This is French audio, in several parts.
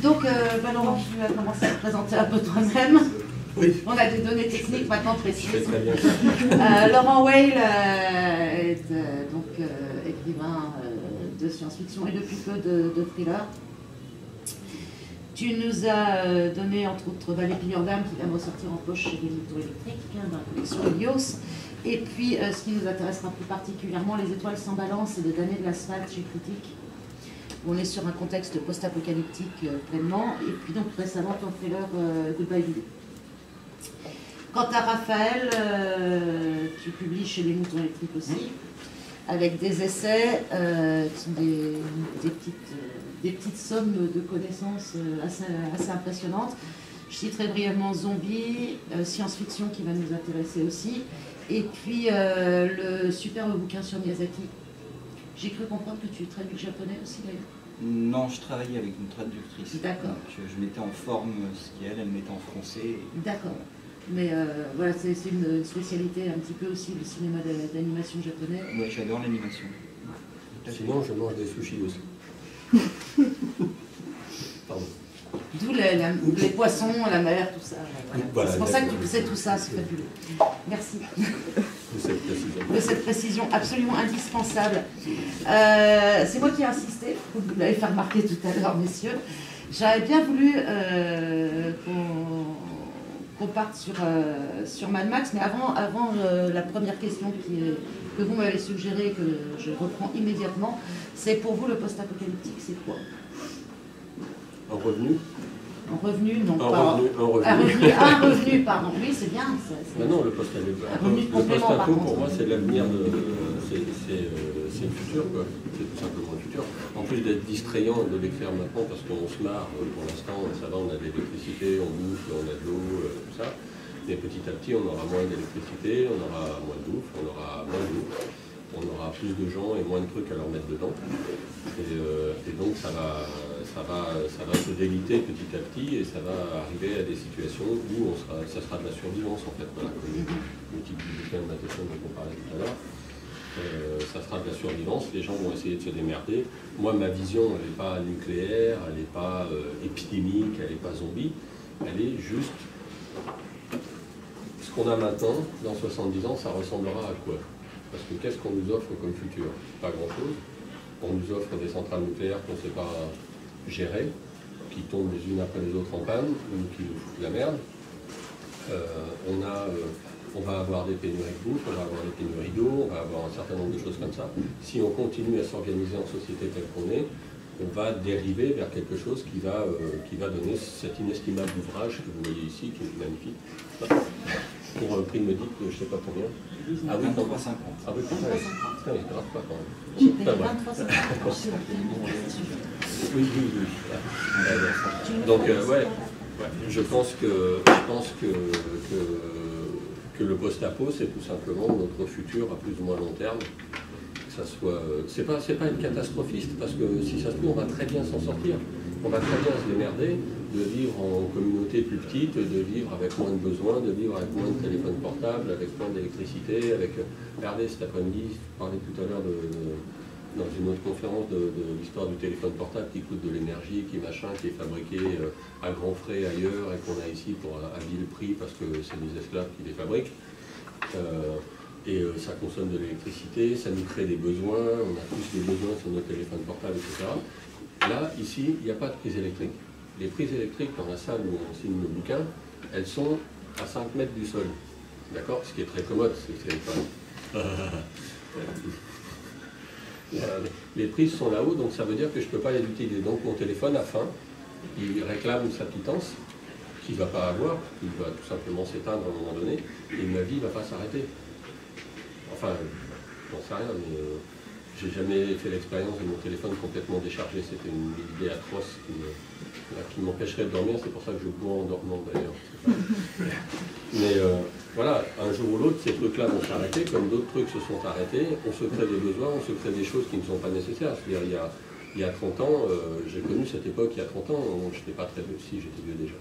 Donc, Laurent, tu vas commencer à te présenter un peu toi-même. Oui. On a des données techniques maintenant précises. Très bien. Laurent Weil est donc écrivain de science-fiction et depuis peu de thriller. Tu nous as donné entre autres Vallée Piliandame qui vient de ressortir en poche chez les motos électriques dans la collection Helios. Et puis ce qui nous intéressera plus particulièrement, Les étoiles sans balance et de Damnés de l'asphalte chez Critique. On est sur un contexte post-apocalyptique pleinement. Et puis donc récemment ton thriller Goodbye Billy. Quant à Raphaël, tu publies chez les moutons électriques aussi, avec des essais qui sont des petites sommes de connaissances assez impressionnantes. Je citerai brièvement Zombie, science-fiction qui va nous intéresser aussi, et puis le superbe bouquin sur Miyazaki. J'ai cru comprendre que tu traduis le japonais aussi d'ailleurs. Non, je travaillais avec une traductrice. D'accord. Je mettais en forme ce qu'elle mettait en français. D'accord. Mais voilà, c'est une spécialité un petit peu aussi du cinéma d'animation japonais. Oui, j'adore l'animation. Sinon, je mange des sushis aussi. Pardon. D'où les poissons, la mer, tout ça. Voilà. Voilà, c'est pour ça que tu sais tout ça, c'est fabuleux. Merci de cette précision absolument indispensable. C'est moi qui ai insisté, vous l'avez fait remarquer tout à l'heure, messieurs. J'avais bien voulu qu'on parte sur Mad Max, mais avant la première question que vous m'avez suggérée, que je reprends immédiatement, c'est pour vous le post-apocalyptique, c'est quoi? En revenu? En revenu, non un pas. revenu. Un revenu, pardon. Oui, c'est bien. Mais non, le post-apo, pour moi, c'est l'avenir c'est le futur, quoi. C'est tout simplement le futur. En plus d'être distrayant de l'écrire maintenant, parce qu'on se marre, pour l'instant, ça va, on a de l'électricité, on bouffe, on a de l'eau, tout ça. Mais petit à petit, on aura moins d'électricité, on aura moins de bouffe, on aura moins d'eau. On aura plus de gens et moins de trucs à leur mettre dedans. Et donc ça va se déliter petit à petit et ça va arriver à des situations où ça sera de la survivance en fait. Voilà, comme le type de bouquin de Matheson dont on parlait tout à l'heure. Ça sera de la survivance, les gens vont essayer de se démerder. Moi, ma vision, elle n'est pas nucléaire, elle n'est pas épidémique, elle n'est pas zombie, elle est juste ce qu'on a maintenant, dans 70 ans, ça ressemblera à quoi? Parce que qu'est-ce qu'on nous offre comme futur? Pas grand-chose. On nous offre des centrales nucléaires qu'on ne sait pas gérer, qui tombent les unes après les autres en panne, ou qui nous foutent la merde. On va avoir des pénuries de bouffe, on va avoir des pénuries d'eau, on va avoir un certain nombre de choses comme ça. Si on continue à s'organiser en société telle qu'on est, on va dériver vers quelque chose qui va donner cet inestimable ouvrage que vous voyez ici, qui est magnifique. Pour un prix de Medic, je ne sais pas combien. Ah oui, 23,50. Ah oui, putain, il ne grave pas quand même. J'ai payé 23,50 €. Oui. Donc, ouais, je pense que le post-apo, c'est tout simplement notre futur à plus ou moins long terme. Que ça soit, c'est pas une catastrophiste, parce que si ça se trouve, on va très bien s'en sortir. On va très bien se démerder de vivre en communauté plus petite, de vivre avec moins de besoins, de vivre avec moins de téléphone portable, avec moins d'électricité, avec... Regardez, cet après-midi, je parlais tout à l'heure dans une autre conférence de l'histoire du téléphone portable qui coûte de l'énergie, qui est fabriqué à grands frais ailleurs et qu'on a ici pour un vil prix parce que c'est des esclaves qui les fabriquent. Ça consomme de l'électricité, ça nous crée des besoins, on a tous des besoins sur nos téléphones portables, etc. Là, ici, il n'y a pas de prise électrique. Les prises électriques dans la salle où on signe nos bouquins, elles sont à 5 mètres du sol. D'accord? Ce qui est très commode, c'est pas... Les prises sont là-haut, donc ça veut dire que je ne peux pas les utiliser. Donc mon téléphone a faim, il réclame sa pitance, qu'il ne va pas avoir, il va tout simplement s'éteindre à un moment donné, et ma vie ne va pas s'arrêter. Enfin, j'en sais rien, mais j'ai jamais fait l'expérience de mon téléphone complètement déchargé. C'était une idée atroce qui m'empêcherait de dormir, c'est pour ça que je bois en dormant d'ailleurs. Mais voilà, un jour ou l'autre, ces trucs-là vont s'arrêter, comme d'autres trucs se sont arrêtés, on se crée des besoins, on se crée des choses qui ne sont pas nécessaires. C'est-à-dire, il y a 30 ans, j'ai connu cette époque il y a 30 ans, je n'étais pas très vieux, si j'étais vieux déjà.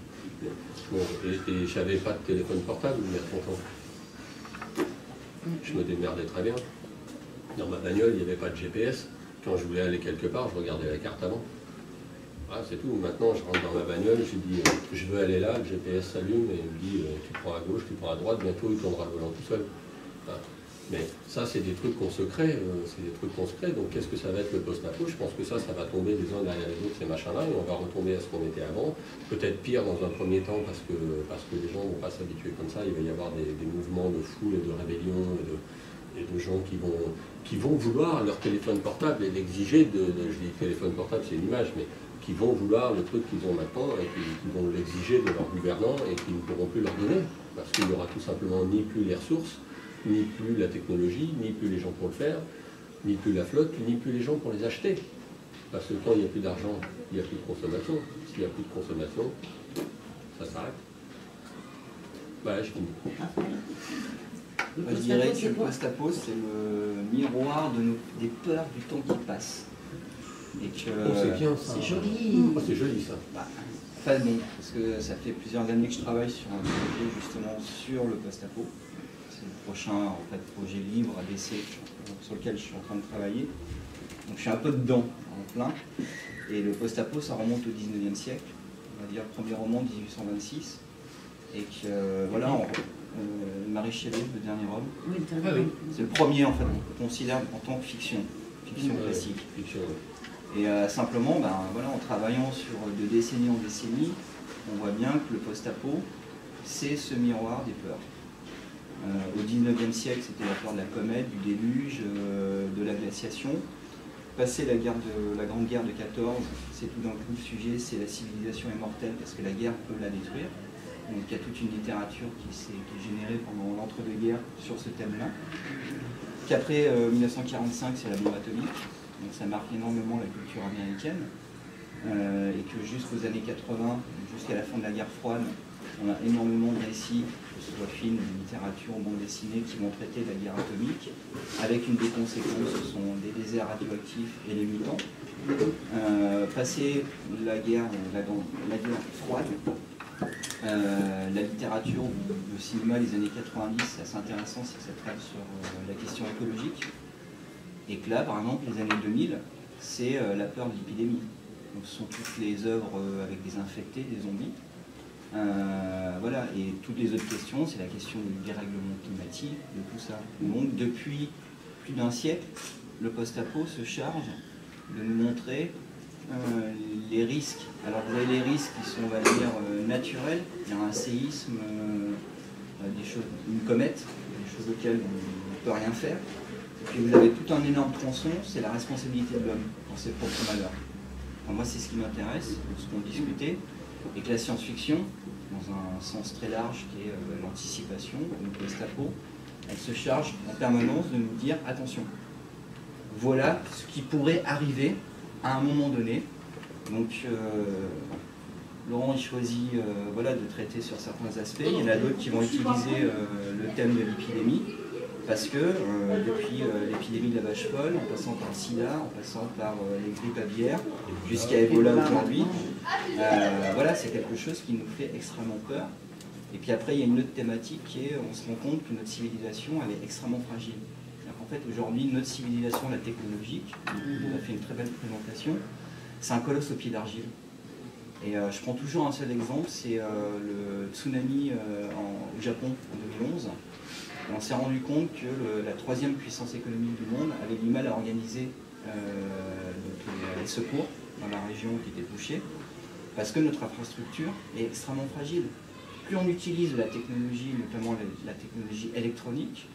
Bon, et je n'avais pas de téléphone portable il y a 30 ans. Je me démerdais très bien. Dans ma bagnole, il n'y avait pas de GPS. Quand je voulais aller quelque part, je regardais la carte avant. Voilà, c'est tout. Maintenant, je rentre dans ma bagnole, je dis je veux aller là, le GPS s'allume et il me dit tu prends à gauche, tu prends à droite, bientôt il tournera le volant tout seul. Voilà. Mais ça, c'est des trucs qu'on se crée, donc qu'est-ce que ça va être le post-apo? Je pense que ça va tomber les uns derrière les autres, ces machins-là, et on va retomber à ce qu'on était avant. Peut-être pire dans un premier temps, parce que les gens ne vont pas s'habituer comme ça, il va y avoir des mouvements de foule et de rébellion, et de gens qui vont vouloir leur téléphone portable et l'exiger je dis téléphone portable, c'est une image, mais qui vont vouloir le truc qu'ils ont maintenant et qui vont l'exiger de leurs gouvernants et qui ne pourront plus leur donner, parce qu'il n'y aura tout simplement ni plus les ressources, ni plus la technologie, ni plus les gens pour le faire, ni plus la flotte, ni plus les gens pour les acheter. Parce que quand il n'y a plus d'argent, il n'y a plus de consommation. S'il n'y a plus de consommation, ça s'arrête. Voilà, je finis. Je dirais que le post-apo, c'est le miroir des peurs du temps qui passe. Et que c'est bien ça. C'est joli. Oh, c'est joli ça. Enfin bon, parce que ça fait plusieurs années que je travaille sur un projet justement sur le post-apo. C'est le prochain projet libre à l'essai sur lequel je suis en train de travailler. Donc je suis un peu dedans, en plein. Et le post-apo, ça remonte au 19e siècle. On va dire le premier roman, 1826. Et que voilà, Marie Shelley, Le Dernier Homme. Oui, le dernier homme. C'est le premier en fait, qu'on considère en tant que fiction classique. Fiction. Et simplement, voilà, en travaillant sur de décennie en décennie, on voit bien que le post-apo, c'est ce miroir des peurs. Au 19e siècle, c'était la peur de la comète, du déluge, de la glaciation. Passé la Grande Guerre de 14, c'est tout d'un coup le sujet, c'est la civilisation est mortelle parce que la guerre peut la détruire. Donc il y a toute une littérature qui est générée pendant l'entre-deux-guerres sur ce thème-là. Qu'après 1945, c'est la bombe atomique. Donc ça marque énormément la culture américaine. Et que jusqu'aux années 80, jusqu'à la fin de la guerre froide, on a énormément de récits, que ce soit films, littérature, bande dessinée, qui vont traiter de la guerre atomique, avec une des conséquences, ce sont des déserts radioactifs et les mutants. Passé la guerre froide, la littérature, le cinéma des années 90, c'est assez intéressant, c'est que ça traite sur la question écologique. Et que là, par exemple, les années 2000, c'est la peur de l'épidémie. Donc ce sont toutes les œuvres avec des infectés, des zombies. Voilà, et toutes les autres questions, c'est la question du dérèglement climatique, de tout ça. Donc depuis plus d'un siècle, le post-apo se charge de nous montrer les risques. Alors vous avez les risques qui sont, on va dire, naturels. Il y a un séisme, une comète, des choses auxquelles on ne peut rien faire. Et puis vous avez tout un énorme tronçon, c'est la responsabilité de l'homme dans ses propres malheurs. Alors moi c'est ce qui m'intéresse, ce qu'on discutait, et que la science-fiction, dans un sens très large qui est l'anticipation, le post-apo, elle se charge en permanence de nous dire attention, voilà ce qui pourrait arriver à un moment donné. Donc Laurent il choisit voilà, de traiter sur certains aspects, il y en a d'autres qui vont utiliser le thème de l'épidémie, parce que depuis l'épidémie de la vache folle, en passant par le sida, en passant par les grippes aviaires, jusqu'à Ebola aujourd'hui, voilà, c'est quelque chose qui nous fait extrêmement peur. Et puis après, il y a une autre thématique qui est, on se rend compte que notre civilisation, elle est extrêmement fragile. En fait, aujourd'hui, notre civilisation, la technologique, on a fait une très belle présentation, c'est un colosse au pied d'argile. Et je prends toujours un seul exemple, c'est le tsunami au Japon en 2011. Et on s'est rendu compte que la troisième puissance économique du monde avait du mal à organiser les secours dans la région qui était touchée, parce que notre infrastructure est extrêmement fragile. Plus on utilise la technologie, notamment la technologie électronique,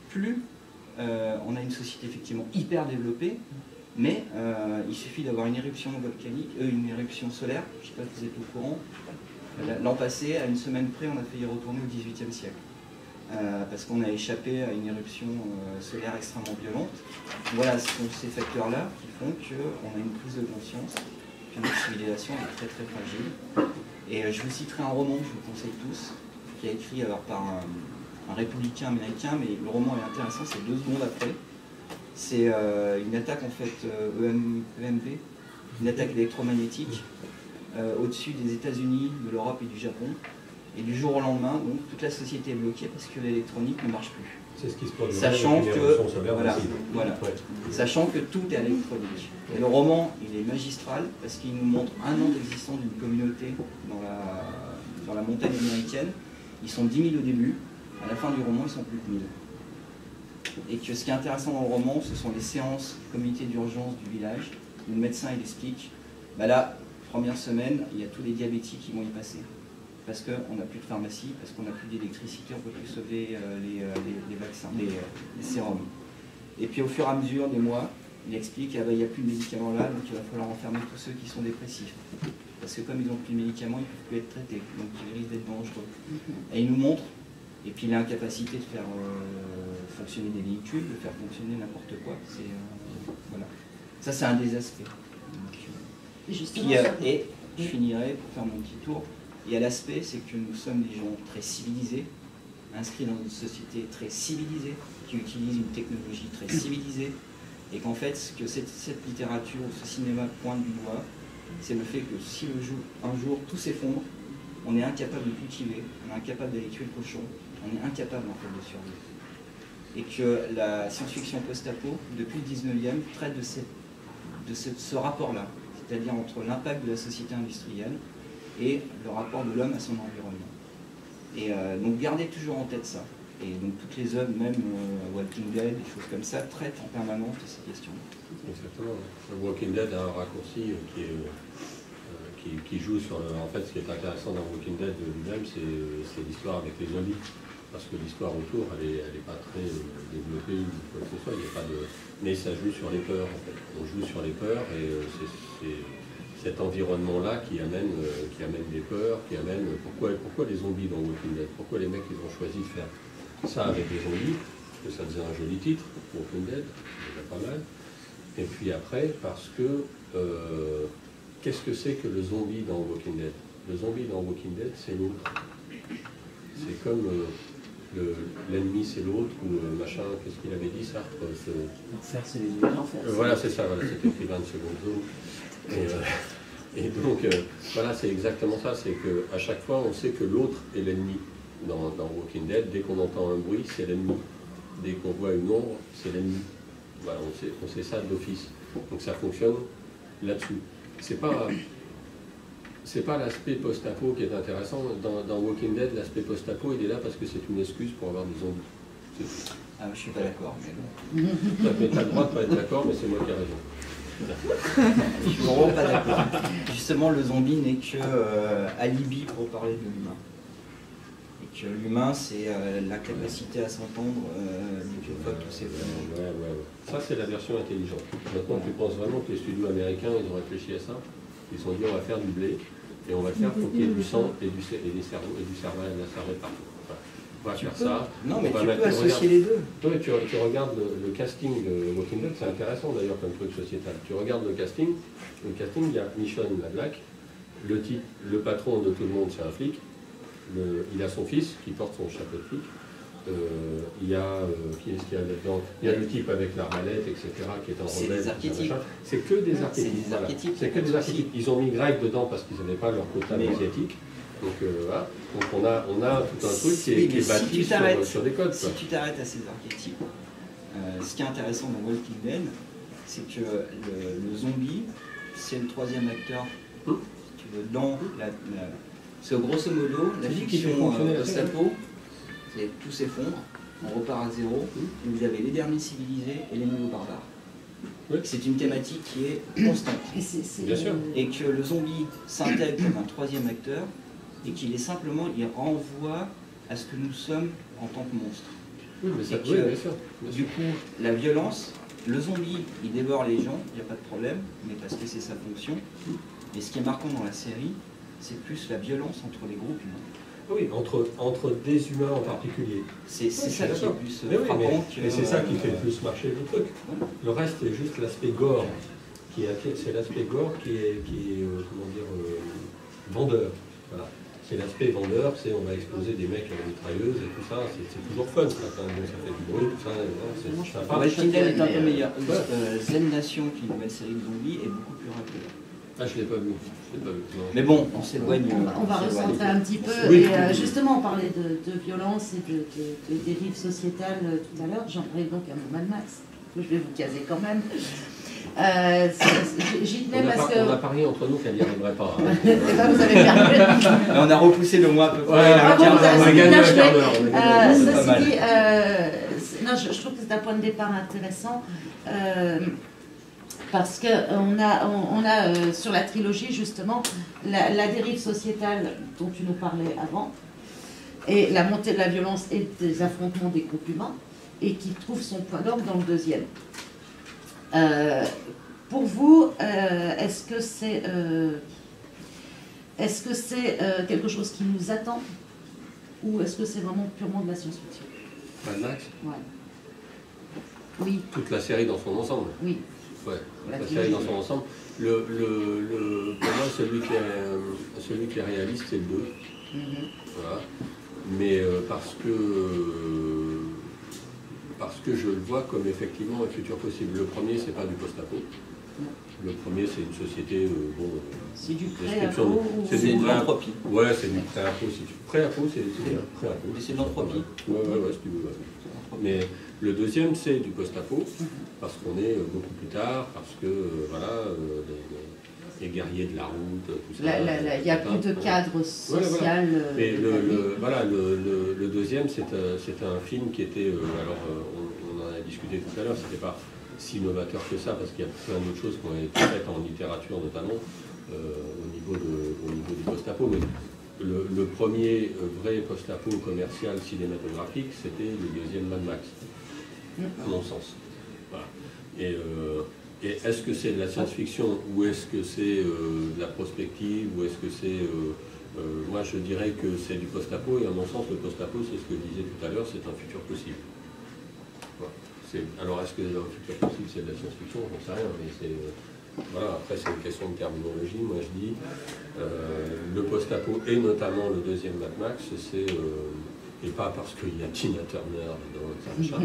plus on a une société effectivement hyper développée, mais il suffit d'avoir une éruption volcanique, une éruption solaire, je ne sais pas si vous êtes au courant. L'an passé, à une semaine près, on a failli retourner au XVIIIe siècle. Parce qu'on a échappé à une éruption solaire extrêmement violente. Voilà, ce sont ces facteurs-là qui font qu'on a une prise de conscience que notre civilisation est très très fragile. Et je vous citerai un roman que je vous conseille tous, qui est écrit alors, par un républicain américain, mais le roman est intéressant, c'est 2 secondes après. C'est une attaque en fait EMV, une attaque électromagnétique au-dessus des États-Unis, de l'Europe et du Japon. Et du jour au lendemain, donc, toute la société est bloquée parce que l'électronique ne marche plus. C'est ce qui se produit. Sachant que tout est électronique. Et le roman, il est magistral parce qu'il nous montre un an d'existence d'une communauté dans la montagne américaine. Ils sont 10 000 au début, à la fin du roman, ils sont plus de 1000. Et que ce qui est intéressant dans le roman, ce sont les séances comité d'urgence du village, où le médecin il explique, bah là, première semaine, il y a tous les diabétiques qui vont y passer. Parce qu'on n'a plus de pharmacie, parce qu'on n'a plus d'électricité, on ne peut plus sauver les vaccins, les sérums. Et puis au fur et à mesure des mois, il explique qu'il n'y a plus de médicaments là, donc il va falloir enfermer tous ceux qui sont dépressifs. Parce que comme ils n'ont plus de médicaments, ils ne peuvent plus être traités, donc ils risquent d'être dangereux. Et il nous montre, et puis il a incapacité de faire fonctionner des véhicules, de faire fonctionner n'importe quoi. Voilà. Ça c'est un des aspects. Et je finirai pour faire mon petit tour. Il y a l'aspect, c'est que nous sommes des gens très civilisés, inscrits dans une société très civilisée, qui utilise une technologie très civilisée, et qu'en fait, ce que cette littérature ou ce cinéma pointe du doigt, c'est le fait que si un jour tout s'effondre, on est incapable de cultiver, on est incapable d'aller tuer le cochon, on est incapable en fait de survivre. Et que la science-fiction post-apo, depuis le 19e, traite de ce rapport-là, c'est-à-dire entre l'impact de la société industrielle et le rapport de l'homme à son environnement. Et donc gardez toujours en tête ça. Et donc toutes les œuvres, même Walking Dead, des choses comme ça, traitent en permanence de ces questions. Exactement. Walking Dead a un raccourci qui joue sur... En fait, ce qui est intéressant dans Walking Dead lui-même, c'est l'histoire avec les zombies. Parce que l'histoire autour, elle est pas très développée ou quoi que ce soit. Il y a pas de... Mais ça joue sur les peurs, en fait. On joue sur les peurs et c'est cet environnement-là qui amène des peurs, qui amène... Pourquoi les zombies dans Walking Dead? Pourquoi les mecs, ils ont choisi de faire ça avec des zombies? Parce que ça faisait un joli titre, Walking Dead, déjà pas mal. Et puis après, parce que... qu'est-ce que c'est que le zombie dans Walking Dead? Le zombie dans Walking Dead, c'est l'autre. C'est comme l'ennemi, c'est l'autre, ou machin, qu'est-ce qu'il avait dit, Sartre L'enfer, c'est les humains. Voilà, c'est ça, voilà, c'est écrit 20 secondes zone. Et donc, voilà, c'est exactement ça, c'est qu'à chaque fois, on sait que l'autre est l'ennemi. Dans Walking Dead, dès qu'on entend un bruit, c'est l'ennemi. Dès qu'on voit une ombre, c'est l'ennemi. Voilà, on sait ça d'office. Donc ça fonctionne là-dessus. C'est pas l'aspect post-apo qui est intéressant. Dans Walking Dead, l'aspect post-apo, il est là parce que c'est une excuse pour avoir des zombies. Ah, je suis pas d'accord. Mais tu as le droit de pas être d'accord, mais c'est moi qui ai raison. Je suis vraiment pas d'accord. Justement, le zombie n'est que alibi pour parler de l'humain. Et que l'humain, c'est la capacité à s'entendre du peuple, tous ces phénomènes. Ouais. Ça, c'est la version intelligente. Maintenant, tu penses vraiment que les studios américains, ils ont réfléchi à ça? Ils se sont dit, on va faire du blé, et on va faire pour qu'il y ait du sang et des cerveaux, et du cerveau et de la cervelle partout. Enfin, on va faire ça. Non, mais tu peux associer les deux. Toi, tu regardes le casting de Walking Dead, c'est intéressant d'ailleurs comme truc sociétal. Tu regardes le casting, il y a Michonne la Black, le type, le patron de tout le monde, c'est un flic, il a son fils qui porte son chapeau de flic. Il y a qui est-ce qu'il y a là-dedans? Il y a le type avec l'arbalète, etc., qui est en rebelle. C'est des archétypes. C'est que des archétypes. C'est que des archétypes. Ils ont mis grec dedans parce qu'ils n'avaient pas leur quota asiatique. Donc voilà. Donc on a tout un truc qui est bâti sur des codes. Si tu t'arrêtes à ces archétypes, ce qui est intéressant dans Walking Dead, c'est que le zombie, c'est le troisième acteur. Si tu veux, dans c'est grosso modo la fiction post-apo. Tout s'effondre, on repart à zéro, et vous avez les derniers civilisés et les nouveaux barbares. Oui. C'est une thématique qui est constante. Bien sûr. Et que le zombie s'intègre comme un troisième acteur, et qu'il est simplement, il renvoie à ce que nous sommes en tant que monstres. Oui, mais ça, et que, bien sûr. Du coup, la violence, le zombie, il dévore les gens, il n'y a pas de problème, mais parce que c'est sa fonction. Et ce qui est marquant dans la série, c'est plus la violence entre les groupes humains. Oui, entre des humains en particulier. C'est ça qui est plus frappant. Mais c'est ça qui fait le plus marcher le truc. Le reste, c'est juste l'aspect gore. C'est l'aspect gore qui est comment dire, vendeur. Voilà. C'est l'aspect vendeur, c'est on va exploser des mecs à la mitrailleuse et tout ça. C'est toujours fun, ça fait du bruit, tout ça. C'est Walking Dead est un peu meilleur. Zen Nation, qui est une nouvelle série de zombies, est beaucoup plus rapide. Ah, je ne l'ai pas vu. Mais bon, on s'éloigne. On va recentrer un petit peu. Oui. Et justement, on parlait de violence et de dérives sociétales tout à l'heure. J'en parle donc à mon Mad Max, que je vais vous caser quand même. J'y tenais parce que... On a parié entre nous qu'elle n'y arriverait pas. Hein. Et ben, vous avez perdu. On a repoussé le mois à peu près. Ouais, Ah bon, vous avez gagné bien un joué. quart d'heure. Ceci dit, non, je trouve que c'est un point de départ intéressant. Parce qu'on a sur la trilogie, justement, la dérive sociétale dont tu nous parlais avant, et la montée de la violence et des affrontements des groupes humains, et qui trouve son point d'orgue dans le deuxième. Pour vous, est-ce que c'est quelque chose qui nous attend, ou est-ce que c'est vraiment purement de la science-fiction? Mad Max? Ouais. Oui. Toute la série dans son ensemble? Oui. Ouais, la série dans son ensemble. Pour moi, celui qui est réaliste, c'est le 2. Voilà. Mais parce que je le vois comme effectivement un futur possible. Le premier, c'est pas du post-apo. Le premier, c'est une société... c'est du pré-apo. C'est de l'entropie. Ouais, c'est du pré-apo. Pré-apo, c'est pré-apo. C'est de l'entropie. Ouais, si tu veux. Ouais. Mais le deuxième, c'est du post-apo, parce qu'on est beaucoup plus tard, parce que, voilà, les guerriers de la route, tout ça. Il n'y a plus de cadre social. Mais le deuxième, c'est un film qui était... alors, on en a discuté tout à l'heure, c'était pas si novateur que ça, parce qu'il y a plein d'autres choses qui ont été faites en littérature, notamment, au niveau du post-apo. Mais le premier vrai post-apo commercial cinématographique, c'était le deuxième Mad Max, à mon sens. Voilà. Et est-ce que c'est de la science-fiction, ou est-ce que c'est de la prospective, ou est-ce que c'est... moi, je dirais que c'est du post-apo, et à mon sens, le post-apo, c'est ce que je disais tout à l'heure, c'est un futur possible. Voilà. Alors, est-ce que le futur possible, c'est de la science-fiction? J'en sais rien, mais c'est... voilà, après, c'est une question de terminologie. Moi, je dis, le post-apo, et notamment le deuxième Mad Max, c'est... et pas parce qu'il y a Tina Turner dedans, etc.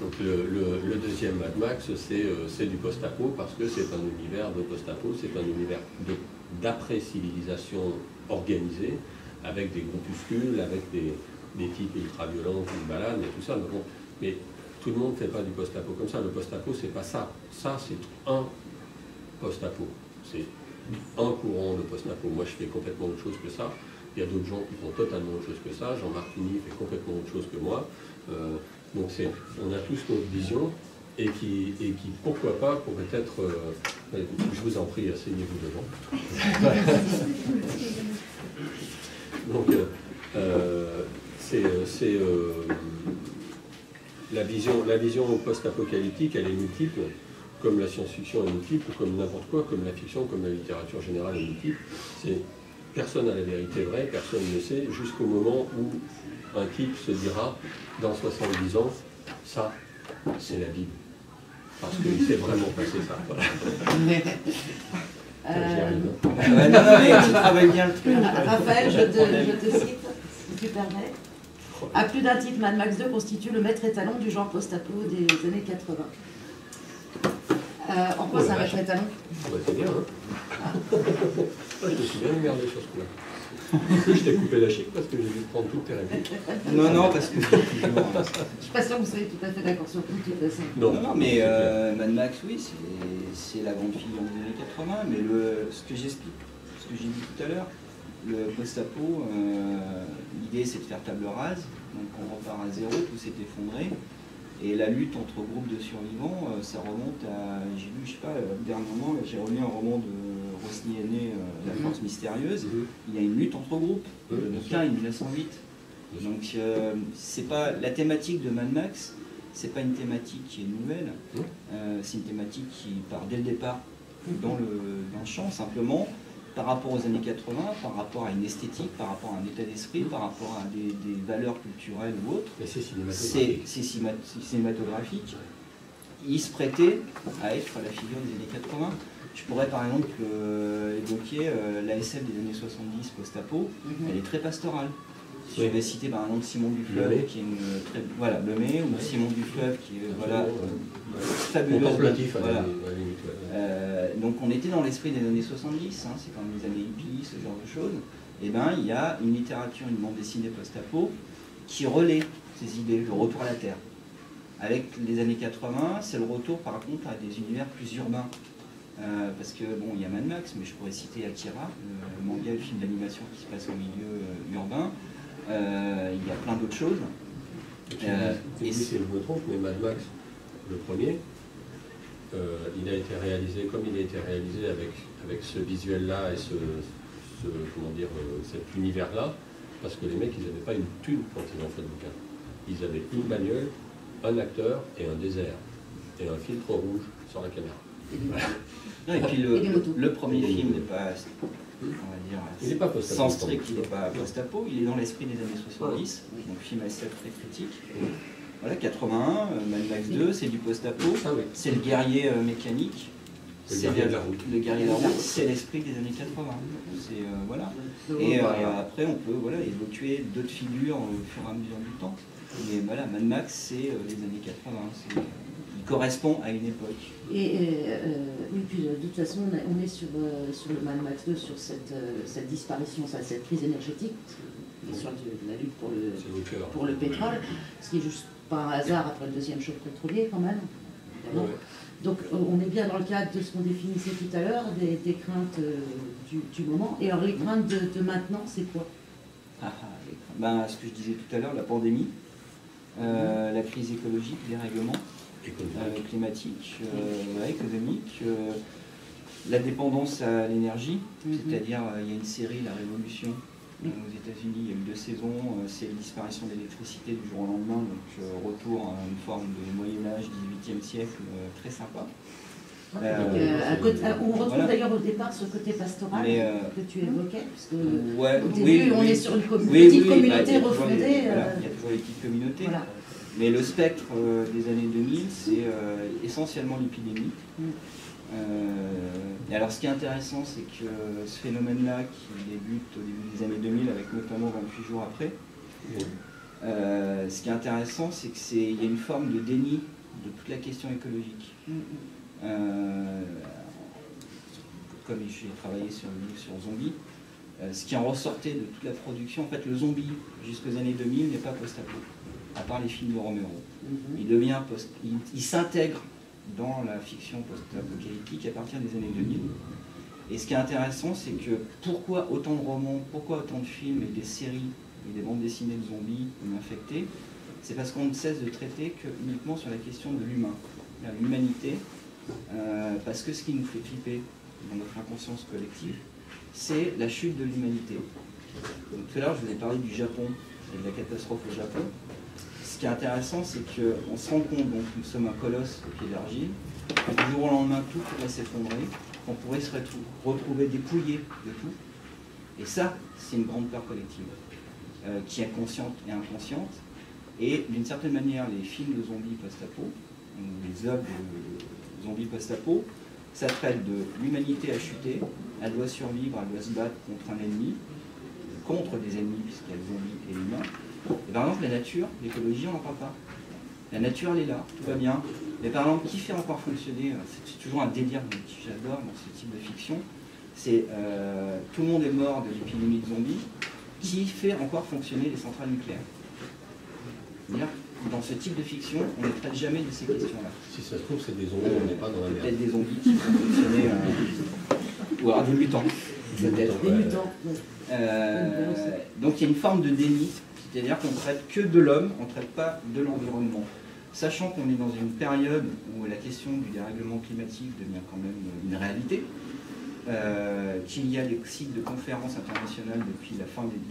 Donc le deuxième Mad Max, c'est du post-apo parce que c'est un univers de post-apo, c'est un univers d'après-civilisation organisée, avec des groupuscules, avec des types ultra-violents qui se baladent et tout ça. Mais tout le monde ne fait pas du post-apo comme ça. Le post-apo, c'est pas ça. Ça, c'est un post-apo. C'est un courant de post-apo. Moi, je fais complètement autre chose que ça. Il y a d'autres gens qui font totalement autre chose que ça. Jean-Marc Ligny fait complètement autre chose que moi. Donc, on a tous notre vision et qui pourquoi pas, pourrait être... je vous en prie, asseyez-vous devant. Donc, la vision post-apocalyptique, elle est multiple, comme la science-fiction est multiple, comme n'importe quoi, comme la fiction, comme la littérature générale est multiple. Personne n'a la vérité vraie, personne ne sait, jusqu'au moment où un type se dira, dans 70 ans, ça, c'est la Bible. Parce qu'il s'est vraiment passé ça. Voilà. J'y arrive. Non, mais tu travailles bien le truc. Raphaël, je te cite, si tu permets. À plus d'un titre, Mad Max 2 constitue le maître étalon du genre post-apo des années 80. En quoi c'est un maître étalon? C'est bien, hein. Je me suis bien emmerdé sur ce coup-là. Je t'ai coupé la chic parce que j'ai dû prendre toutes tes répliques. Non, parce que... Je ne suis pas sûr que vous soyez tout à fait d'accord sur tout, de toute façon. Non, mais Mad Max, oui, c'est la grande fille des années 80, mais ce que j'ai dit tout à l'heure, le post-apo, l'idée c'est de faire table rase, donc on repart à zéro, tout s'est effondré, et la lutte entre groupes de survivants, ça remonte à, j'ai lu, je sais pas, dernièrement, j'ai relu un roman de Rosny Aîné, La Force Mystérieuse, il y a une lutte entre groupes, le bouquin est 1908, donc c'est pas, la thématique de Mad Max, c'est pas une thématique qui est nouvelle, c'est une thématique qui part dès le départ dans le champ, simplement, par rapport aux années 80, par rapport à une esthétique, par rapport à un état d'esprit, par rapport à des valeurs culturelles ou autres. C'est cinématographique. Il se prêtait à être la figure des années 80. Je pourrais par exemple évoquer la SF des années 70 post-apo, elle est très pastorale. Je vais citer par exemple Simon Dufleuve, qui est une très... Voilà, Lemay, ou Simon Dufleuve, qui est fabuleuse. Contemplatif, voilà. Donc on était dans l'esprit des années 70, hein, c'est quand même les années hippies, ce genre de choses. Et bien il y a une littérature, une bande dessinée post-apo, qui relaie ces idées, le retour à la Terre. Avec les années 80, c'est le retour par contre à des univers plus urbains. Parce que bon, il y a Mad Max, mais je pourrais citer Akira, le manga, le film d'animation qui se passe au milieu urbain. Il y a plein d'autres choses. Et si je me trompe, mais Mad Max, le premier, il a été réalisé comme il a été réalisé avec ce visuel-là et comment dire, cet univers-là, parce que les mecs, ils n'avaient pas une thune quand ils ont fait le bouquin. Ils avaient une bagnole, un acteur et un désert, et un filtre rouge sur la caméra. Et puis le premier film n'est pas, on va dire, il n'est pas post-apo, sans strict, il n'est pas post-apo, il est dans l'esprit des années 70, donc film assez très critique. Voilà, 81, Mad Max 2, c'est du post-apo, c'est le guerrier mécanique, c'est le guerrier de la route, c'est l'esprit des années 80. Voilà. Et après, on peut évoquer d'autres figures au fur et à mesure du temps. Mais voilà, Mad Max, c'est les années 80. Il correspond à une époque. Et puis de toute façon, on est sur le Mad Max 2, sur cette disparition, cette crise énergétique, sur la lutte pour le pétrole, ce qui est juste pas un hasard après le deuxième choc pétrolier quand même. Ouais. Donc on est bien dans le cadre de ce qu'on définissait tout à l'heure, des craintes du moment. Et alors les craintes de maintenant, c'est quoi? Ce que je disais tout à l'heure, la pandémie, la crise écologique, les règlements climatiques, économiques, la dépendance à l'énergie, c'est-à-dire il y a une série, La Révolution, aux États-Unis, il y a eu 2 saisons, c'est la disparition de l'électricité du jour au lendemain, donc retour à une forme de Moyen-Âge, 18e siècle, très sympa. On retrouve d'ailleurs au départ ce côté pastoral que tu évoquais, parce que au début on est sur une petite communauté refondée. Il y a toujours les petites communautés. Voilà. Mais le spectre des années 2000, c'est essentiellement l'épidémie. Et alors ce qui est intéressant, c'est que ce phénomène-là, qui débute au début des années 2000, avec notamment 28 jours après, ce qui est intéressant, c'est qu'il y a une forme de déni de toute la question écologique. Comme j'ai travaillé sur le livre sur Zombie, ce qui en ressortait de toute la production, en fait le zombie jusqu'aux années 2000 n'est pas post-apo, à part les films de Romero. Il s'intègre dans la fiction post-apocalyptique à partir des années 2000. Et ce qui est intéressant, c'est que pourquoi autant de romans, pourquoi autant de films et des séries et des bandes dessinées de zombies ou d'infectés, c'est parce qu'on ne cesse de traiter que uniquement sur la question de l'humain, l'humanité, parce que ce qui nous fait flipper dans notre inconscience collective, c'est la chute de l'humanité. Tout à l'heure, je vous ai parlé du Japon et de la catastrophe au Japon. Ce qui est intéressant, c'est qu'on se rend compte, donc nous sommes un colosse au pied d'argile, que du jour au lendemain, tout pourrait s'effondrer, qu'on pourrait se retrouver dépouillé de tout. Et ça, c'est une grande peur collective, qui est consciente et inconsciente. Et d'une certaine manière, les films de zombies post-apo, les œuvres de zombies post-apo, ça traite de l'humanité a chuté, elle doit survivre, elle doit se battre contre un ennemi, contre des ennemis, puisqu'il y a le zombie et l'humain. Et par exemple, la nature, l'écologie, on n'en parle pas. La nature, elle est là, tout va bien. Mais par exemple, qui fait encore fonctionner, c'est toujours un délire que j'adore dans ce type de fiction, c'est tout le monde est mort de l'épidémie de zombies, qui fait encore fonctionner les centrales nucléaires. C'est-à-dire, dans ce type de fiction, on ne traite jamais de ces questions-là. Si ça se trouve, c'est des zombies, on n'est pas dans la merde. Peut-être des zombies qui font fonctionner, ou alors des mutants. Peut-être. Des mutants. Donc il y a une forme de déni, c'est-à-dire qu'on ne traite que de l'homme, on ne traite pas de l'environnement. Sachant qu'on est dans une période où la question du dérèglement climatique devient quand même une réalité, qu'il y a des cycles de conférences internationales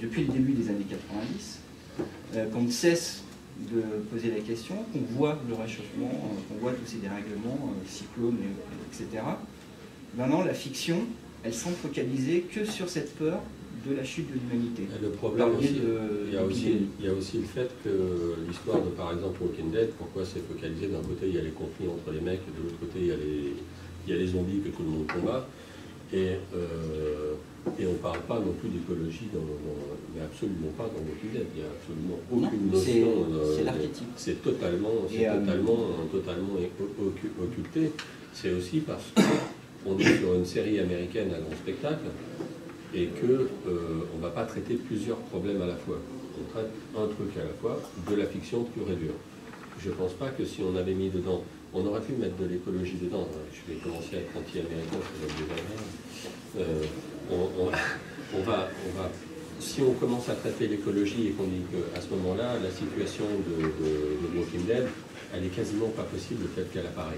depuis le début des années 90, qu'on ne cesse de poser la question, qu'on voit le réchauffement, qu'on voit tous ces dérèglements, cyclones, etc. Maintenant, la fiction, elle semble focaliser que sur cette peur de la chute de l'humanité. Le problème aussi, il y a aussi le fait que l'histoire de, par exemple, Walking Dead, pourquoi c'est focalisé, d'un côté il y a les conflits entre les mecs, et de l'autre côté il y a les zombies que tout le monde combat, et Et on ne parle pas non plus d'écologie, mais absolument pas dans Walking Dead. Il n'y a absolument aucune notion. C'est l'archétype. C'est totalement occulté. C'est aussi parce qu'on est sur une série américaine à grand spectacle et qu'on ne va pas traiter plusieurs problèmes à la fois. On traite un truc à la fois, de la fiction pure et dure. Je ne pense pas que si on avait mis dedans, on aurait pu mettre de l'écologie dedans. Je vais commencer à être anti-américain, ça va être désagréable. Si on commence à traiter l'écologie et qu'on dit qu'à ce moment-là, la situation de Walking Dead, elle est quasiment pas possible telle qu'elle apparaît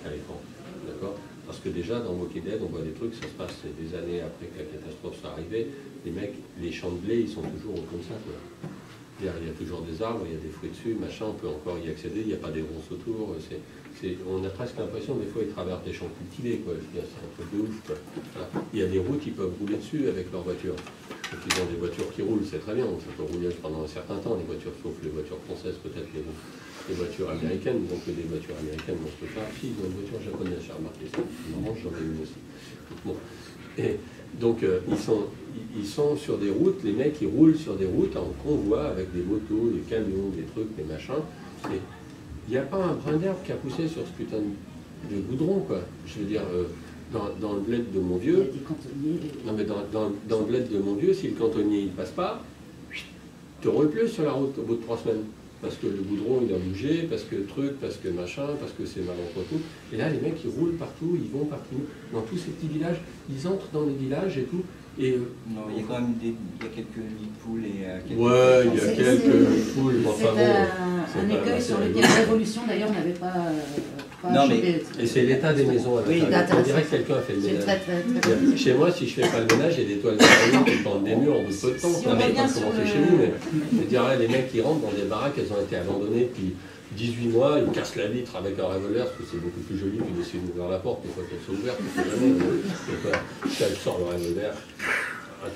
à l'écran. D'accord ? Parce que déjà, dans Walking Dead, on voit des trucs, ça se passe des années après que la catastrophe soit arrivée. Les mecs, les champs de blé, ils sont toujours comme ça, quoi. Il y a toujours des arbres, il y a des fruits dessus, machin, on peut encore y accéder, il n'y a pas des ronces autour. On a presque l'impression, des fois, ils traversent des champs cultivés, quoi. C'est un truc de ouf, quoi. Voilà. Il y a des routes, ils peuvent rouler dessus avec leur voiture. Donc, ils ont des voitures qui roulent, c'est très bien, ça peut rouler pendant un certain temps, les voitures, sauf les voitures françaises, peut-être les voitures américaines, donc des voitures américaines, on se peut pas. Si, ils ont une voiture japonaise, j'ai remarqué ça. Normalement, j'en ai une aussi. Bon. Et donc, ils sont sur des routes, les mecs, ils roulent sur des routes en convoi avec des motos, des camions, des trucs, des machins. Et il n'y a pas un brin d'herbe qui a poussé sur ce putain de goudron, quoi. Je veux dire, dans le bled de mon vieux... Non, mais dans le bled de mon vieux, si le cantonnier il passe pas, tu roules plus sur la route au bout de 3 semaines. Parce que le goudron il a bougé, parce que truc, parce que machin, parce que c'est mal entretenu. Et là, les mecs, ils roulent partout, ils vont partout. Dans tous ces petits villages, ils entrent dans les villages et tout. Et non, il y a quand même il y a quelques nids de poules et quelques... Ouais, il y a quelques nids de poules. C'est un écueil sur lequel la Révolution, d'ailleurs, n'avait pas non, mais... Et c'est l'état des maisons. Oui, on dirait que quelqu'un a fait le ménage. Chez moi, si je fais pas le ménage, il y a des toiles d'araignée qui pendent des murs en bout de peu de temps. Si Ça va pas commencer chez nous, mais je dirais, les mecs qui rentrent dans des baraques, elles ont été abandonnées depuis 18 mois, ils cassent la vitre avec un revolver, parce que c'est beaucoup plus joli que d'essayer d'ouvrir la porte une fois qu'elle soit ouverte. Elle sort le revolver.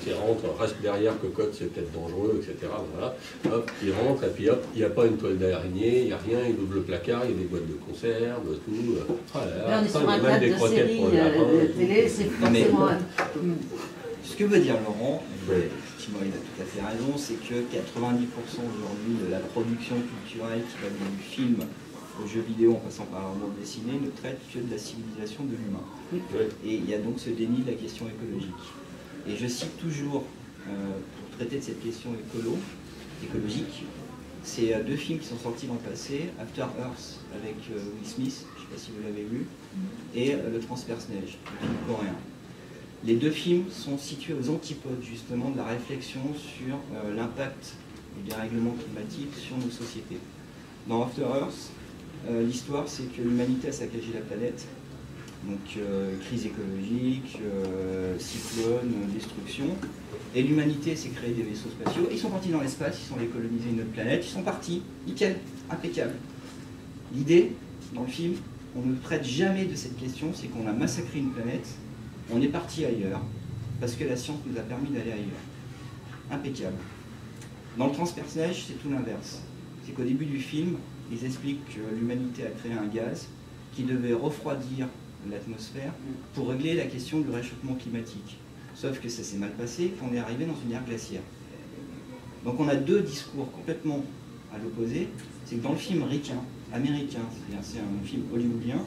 Qui rentre, reste derrière, cocotte, c'est peut-être dangereux, etc. Voilà. Hop, il rentre, et puis hop, il n'y a pas une toile d'araignée, il n'y a rien, il ouvre le placard, il y a des boîtes de conserve, tout. Là, on est sur un cadre de série télé, c'est forcément... Ce que veut dire Laurent, effectivement il a tout à fait raison, c'est que 90% aujourd'hui de la production culturelle qui va du film au jeu vidéo en passant par la bande dessinée ne traite que de la civilisation de l'humain. Oui. Et il y a donc ce déni de la question écologique. Et je cite toujours, pour traiter de cette question écologique, c'est 2 films qui sont sortis l'an passé, After Earth avec Will Smith, je ne sais pas si vous l'avez vu, et Le Transperce-Neige, le film coréen. Les 2 films sont situés aux antipodes justement de la réflexion sur l'impact du dérèglement climatique sur nos sociétés. Dans After Earth, l'histoire c'est que l'humanité a saccagé la planète. Donc crise écologique, cyclone, destruction. Et l'humanité s'est créé des vaisseaux spatiaux. Ils sont partis dans l'espace, ils sont allés coloniser une autre planète, ils sont partis, nickel, impeccable. L'idée, dans le film, on ne traite jamais de cette question, c'est qu'on a massacré une planète, on est parti ailleurs, parce que la science nous a permis d'aller ailleurs. Impeccable. Dans Le Transperce-Neige, c'est tout l'inverse. C'est qu'au début du film, ils expliquent que l'humanité a créé un gaz qui devait refroidir l'atmosphère pour régler la question du réchauffement climatique. Sauf que ça s'est mal passé, qu'on est arrivé dans une ère glaciaire. Donc on a 2 discours complètement à l'opposé. C'est que dans le film américain, c'est un film hollywoodien,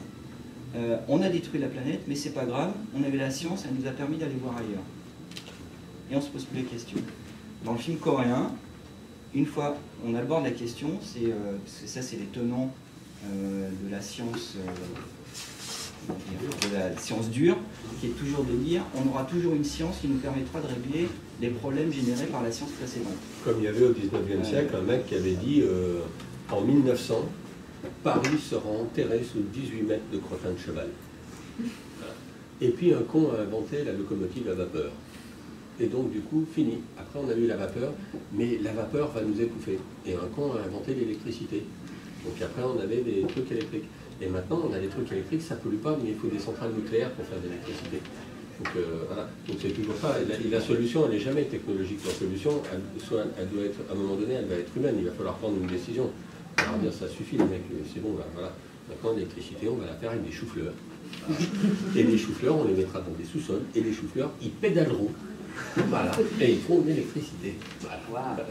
on a détruit la planète, mais c'est pas grave, on avait la science, elle nous a permis d'aller voir ailleurs. Et on se pose plus les questions. Dans le film coréen, une fois on aborde la question, parce que ça c'est les tenants de la science... de la science dure, qui est toujours de dire on aura toujours une science qui nous permettra de régler les problèmes générés par la science précédente. Comme il y avait au 19e siècle un mec qui avait dit en 1900, Paris sera enterré sous 18 mètres de crottin de cheval. Voilà. Et puis un con a inventé la locomotive à vapeur. Et donc du coup, fini. Après on a eu la vapeur, mais la vapeur va nous étouffer. Et un con a inventé l'électricité. Donc après on avait des trucs électriques. Et maintenant, on a des trucs électriques, ça ne pollue pas, mais il faut des centrales nucléaires pour faire de l'électricité. Donc voilà, donc c'est toujours ça. Et la solution, elle n'est jamais technologique. La solution, elle doit être, à un moment donné, elle va être humaine. Il va falloir prendre une décision. On va dire, ça suffit les mecs, c'est bon, là, voilà. Maintenant, l'électricité, on va la faire avec des choux-fleurs. Et les choux-fleurs, on les mettra dans des sous-sols. Et les choux-fleurs, ils pédaleront Voilà. Et ils font de l'électricité. Voilà. Wow.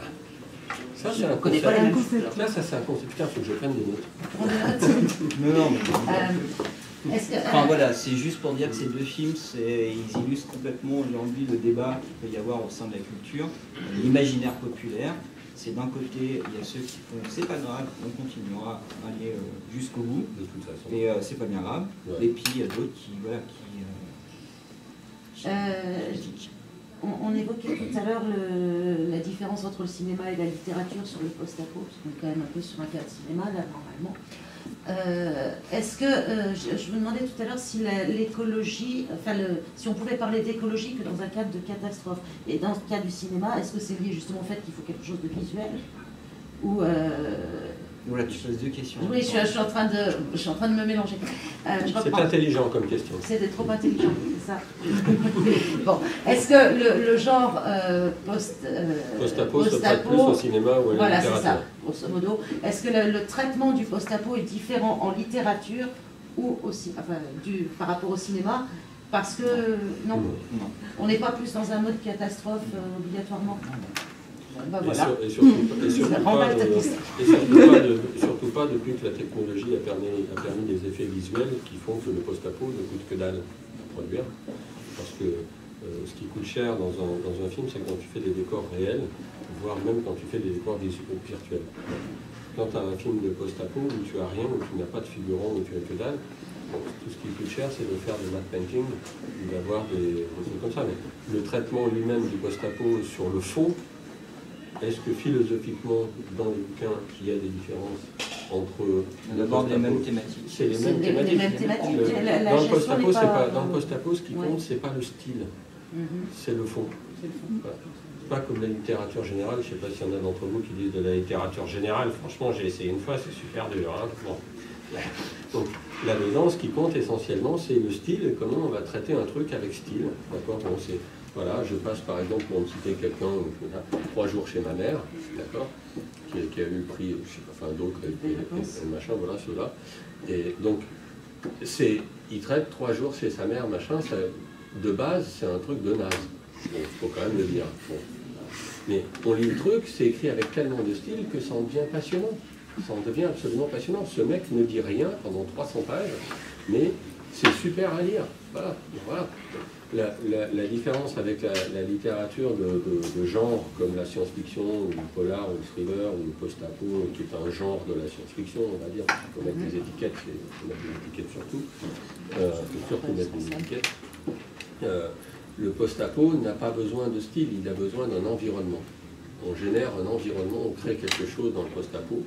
Ça, c'est un concept. Là, ça, c'est un concept. Putain, il faut que je prenne des notes. Non, mais... Est-ce que, Enfin voilà, c'est juste pour dire que ces deux films, ils illustrent complètement aujourd'hui le débat qu'il peut y avoir au sein de la culture, l'imaginaire populaire. C'est d'un côté, il y a ceux qui font c'est pas grave, on continuera à aller jusqu'au bout, De toute façon. mais c'est pas bien grave. Ouais. Et puis il y a d'autres qui critiquent. on évoquait tout à l'heure la différence entre le cinéma et la littérature sur le post-apo, parce qu'on est quand même un peu sur un cas de cinéma là normalement. Est-ce que, je me demandais tout à l'heure si l'écologie, enfin si on pouvait parler d'écologie que dans un cadre de catastrophe. Et dans le cas du cinéma, est-ce que c'est lié justement au fait qu'il faut quelque chose de visuel ou Voilà, tu poses deux questions. Oui, je suis en train de me mélanger. C'est intelligent comme question. C'est trop intelligent, c'est ça. Bon, est-ce que le genre Post-apo se prête plus au cinéma ou à la voilà, littérature. c'est ça, grosso modo. Est-ce que le traitement du post-apo est différent en littérature ou aussi, par rapport au cinéma? Parce que, non, on n'est pas plus dans un mode catastrophe obligatoirement. Ben voilà. Et surtout pas depuis que la technologie a permis des effets visuels qui font que le post-apo ne coûte que dalle à produire. Parce que ce qui coûte cher dans un film, c'est quand tu fais des décors réels, voire même quand tu fais des décors virtuels. Quand tu as un film de post-apo où tu n'as rien, où tu n'as pas de figurant, où tu as que dalle, tout ce qui coûte cher, c'est de faire des matte painting, d'avoir des trucs comme ça. Mais le traitement lui-même du post-apo sur le fond, est-ce que philosophiquement, dans les bouquins, il y a des différences entre... D'abord les mêmes thématiques. C'est les mêmes thématiques. Dans le post-apo, ce qui compte, c'est pas le style, c'est le fond. Voilà. C'est pas comme la littérature générale, je ne sais pas s'il y en a d'entre vous qui disent de la littérature générale, franchement j'ai essayé une fois, c'est super dur. Hein. Bon. Donc là-dedans, ce qui compte essentiellement, c'est le style et comment on va traiter un truc avec style. D'accord, bon, voilà, je passe par exemple, pour me citer quelqu'un, 3 jours chez ma mère, d'accord, qui a eu le prix, je sais pas, enfin d'autres, machin, voilà, ceux-là. Et donc, il traite 3 jours chez sa mère, machin, ça, de base, c'est un truc de naze. Bon, faut quand même le dire. Bon. Mais on lit le truc, c'est écrit avec tellement de style que ça en devient passionnant. Ça en devient absolument passionnant. Ce mec ne dit rien pendant 300 pages, mais c'est super à lire. Voilà. Voilà. La différence avec la littérature de genre, comme la science-fiction, ou le polar, ou le thriller, ou le post-apo, qui est un genre de la science-fiction, on va dire, il faut mettre des étiquettes, il faut mettre des étiquettes surtout, surtout mettre des étiquettes. Le post-apo n'a pas besoin de style, il a besoin d'un environnement. On génère un environnement, on crée quelque chose dans le post-apo,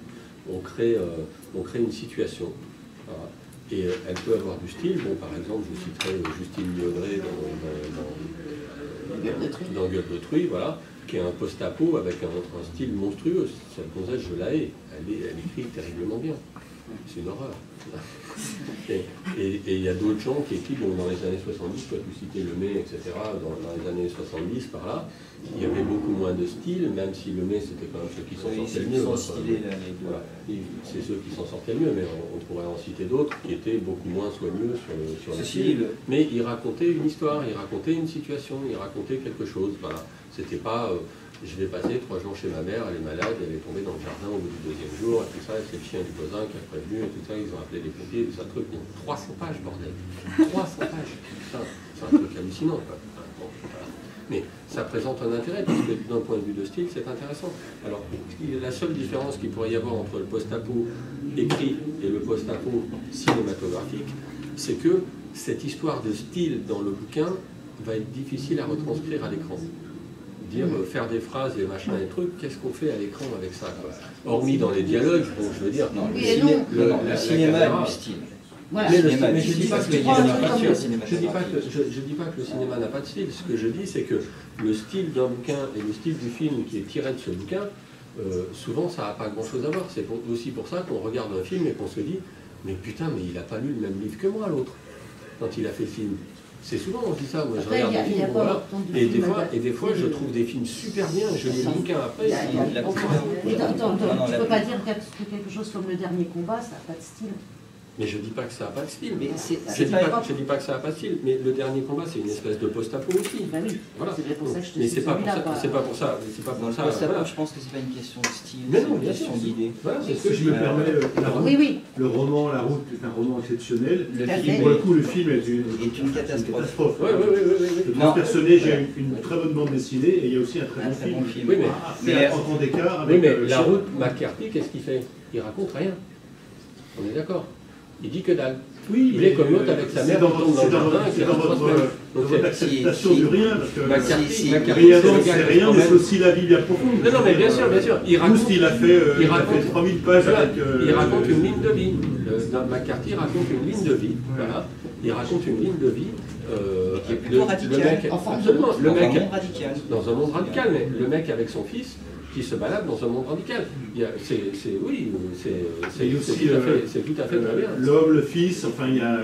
on crée une situation. Voilà. Et elle peut avoir du style. Bon, par exemple, je citerai Justine Lyonnais dans Gueule de Truie, voilà, qui est un post-apo avec un style monstrueux. Cette gonzesse, je la hais. Elle écrit terriblement bien. C'est une horreur. Et il y a d'autres gens qui écrivent, bon, dans les années 70, toi tu citais Lemay, etc., dans les années 70, par là, il y avait beaucoup moins de style, même si Lemay c'était quand même ceux qui s'en sortaient le mieux. Voilà. C'est ceux qui s'en sortaient le mieux, mais on pourrait en citer d'autres qui étaient beaucoup moins soigneux sur le style. Mais ils racontaient une histoire, ils racontaient une situation, ils racontaient quelque chose. Voilà. C'était pas... je vais passer 3 jours chez ma mère, elle est malade, elle est tombée dans le jardin au bout du 2e jour, et tout ça, et c'est le chien du voisin qui a prévenu, et tout ça, ils ont appelé les pompiers, tout ça, truc, bon, 300 pages, bordel. 300 pages, putain, c'est un truc hallucinant, quoi. Bon, voilà. Mais ça présente un intérêt, parce que d'un point de vue de style, c'est intéressant. Alors, la seule différence qu'il pourrait y avoir entre le post-apo écrit et le post-apo cinématographique, c'est que cette histoire de style dans le bouquin va être difficile à retranscrire à l'écran. Faire des phrases et machin et trucs, qu'est-ce qu'on fait à l'écran avec ça, quoi. Hormis dans les dialogues, bon, je veux dire, le cinéma a du style. Voilà. Mais je ne dis pas que le cinéma n'a pas de style. Ce que je dis, c'est que le style d'un bouquin et le style du film qui est tiré de ce bouquin, souvent ça n'a pas grand-chose à voir. C'est aussi pour ça qu'on regarde un film et qu'on se dit « Mais putain, mais il n'a pas lu le même livre que moi, l'autre, quand il a fait le film ». C'est souvent on dit ça, moi je regarde des films, voilà, et des fois je trouve des films super bien, je lis le bouquin après. Tu ne peux pas dire que quelque chose comme Le Dernier Combat, ça n'a pas de style. Mais je dis pas que ça n'a pas de style. Mais Je dis pas que ça n'a pas de style, mais le dernier combat, c'est une espèce de post-apo aussi. Ben oui, Voilà. c'est pour ça que je te Mais dis c'est pas pour ça. celui-là, C'est pas pour ça. Dans le post-apo, je pense que c'est pas une question de style, Mais c'est non, une bien question sûr. d'idée. Voilà, c'est ce Si que je me permets, La Route, Oui, oui. le roman La Route est un roman exceptionnel. Le Tout à film fait. Pour le coup, le film est une catastrophe. Oui. Le transpersonnage, il y a une très bonne bande dessinée et il y a aussi un très Un bon très bon film. film. Oui, C'est à 30 ans d'écart Oui, avec... mais La Route, McCarthy, qu'est-ce qu'il fait? Il raconte rien. On est d'accord. Il dit que dalle. Oui, Il est comme l'autre avec sa mère qui tombe dans le jardin et qui c'est dans raconte votre acceptation du rien, parce que McCarthy, rien, c'est le c'est gars rien, qui mais c'est aussi la vie bien profonde. Non, mais bien sûr. Il raconte, Proust, il a fait 3000 pages voilà, avec... il raconte une ligne de vie. McCarthy raconte une ligne de vie. Voilà. Il raconte une ligne de vie. Qui est plutôt radicale. Absolument. Le Dans un mec, monde radical. dans un monde radical, mais le mec avec son fils qui se balade dans un monde radical. C'est tout à fait très bien. L'homme, le fils, enfin il y a...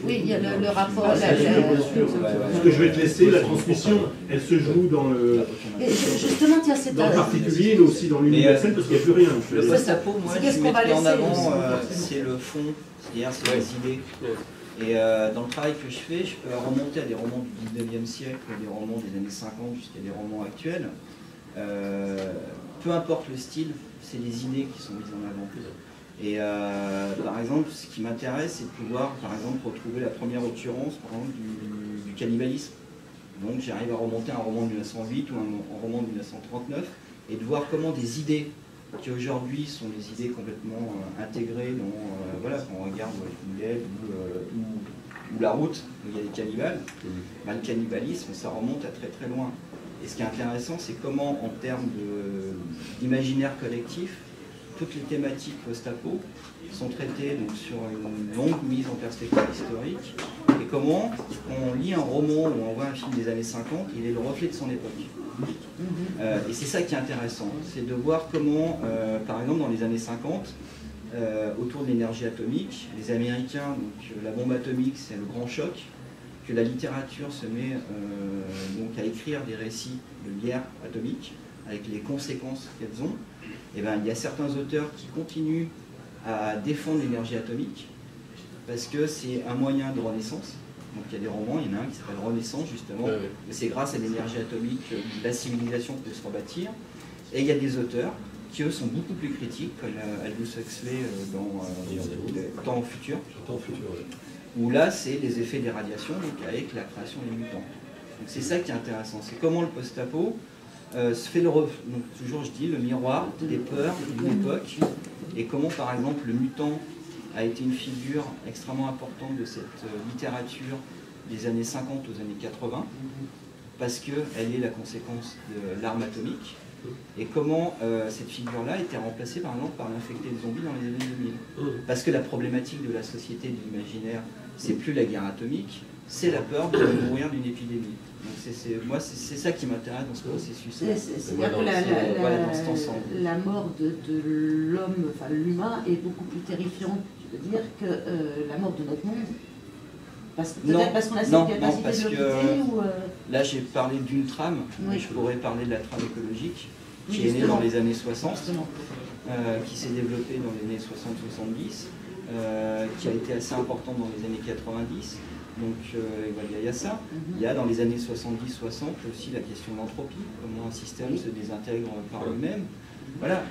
Oui, il y a le rapport. Ce que je vais te laisser, la transmission, elle se joue dans le... Justement, tiens, c'est Dans le particulier, mais aussi dans l'universel, parce qu'il n'y a plus rien. Le post-apo, moi, C'est qu'est-ce je qu'on va mettrais en laisser, avant, aussi. c'est le fond, c'est-à-dire c'est les idées. Et dans le travail que je fais, je peux remonter à des romans du 19e siècle, des romans des années 50 jusqu'à des romans actuels. Peu importe le style, c'est les idées qui sont mises en avant. Et par exemple, ce qui m'intéresse, c'est de pouvoir, par exemple, retrouver la première occurrence, par exemple, du cannibalisme. Donc j'arrive à remonter un roman de 1908 ou un roman de 1939 et de voir comment des idées qui aujourd'hui sont des idées complètement intégrées dans, voilà, quand on regarde Walking ou La Route, où il y a des cannibales, ben, le cannibalisme, ça remonte à très très loin. Et ce qui est intéressant, c'est comment, en termes d'imaginaire collectif, toutes les thématiques post-apo sont traitées donc, sur une longue mise en perspective historique, et comment on lit un roman ou on voit un film des années 50, il est le reflet de son époque. Et c'est ça qui est intéressant, c'est de voir comment, par exemple, dans les années 50, autour de l'énergie atomique, les Américains, donc la bombe atomique, c'est le grand choc, que la littérature se met donc à écrire des récits de guerre atomique, avec les conséquences qu'elles ont. Et ben, il y a certains auteurs qui continuent à défendre l'énergie atomique, parce que c'est un moyen de renaissance. Donc il y a des romans, il y en a un qui s'appelle Renaissance justement, c'est grâce à l'énergie atomique que la civilisation peut se rebâtir. Et il y a des auteurs qui eux sont beaucoup plus critiques, comme Aldous Huxley dans Temps futur, où là c'est les effets des radiations, donc avec la création des mutants. Donc c'est ça qui est intéressant, c'est comment le post-apo se fait donc toujours je dis le miroir des peurs d'une époque, et comment par exemple le mutant a été une figure extrêmement importante de cette littérature des années 50 aux années 80, parce qu'elle est la conséquence de l'arme atomique, et comment cette figure-là a été remplacée par exemple par l'infecté de zombies dans les années 2000. Parce que la problématique de la société de l'imaginaire, c'est plus la guerre atomique, c'est la peur de mourir d'une épidémie. Donc moi, c'est ça qui m'intéresse dans ce processus. C'est-à-dire que la mort de l'homme, enfin l'humain, est beaucoup plus terrifiante, je veux dire, que la mort de notre monde. Peut-être parce qu'on a cette capacité de l'occulter ou... Là, j'ai parlé d'une trame, mais je pourrais parler de la trame écologique, qui est née dans les années 60, qui s'est développée dans les années 60-70, qui a été assez importante dans les années 90. Donc il y a ça. Il y a dans les années 70-60 aussi la question de l'entropie, comment un système se désintègre par lui-même. Voilà,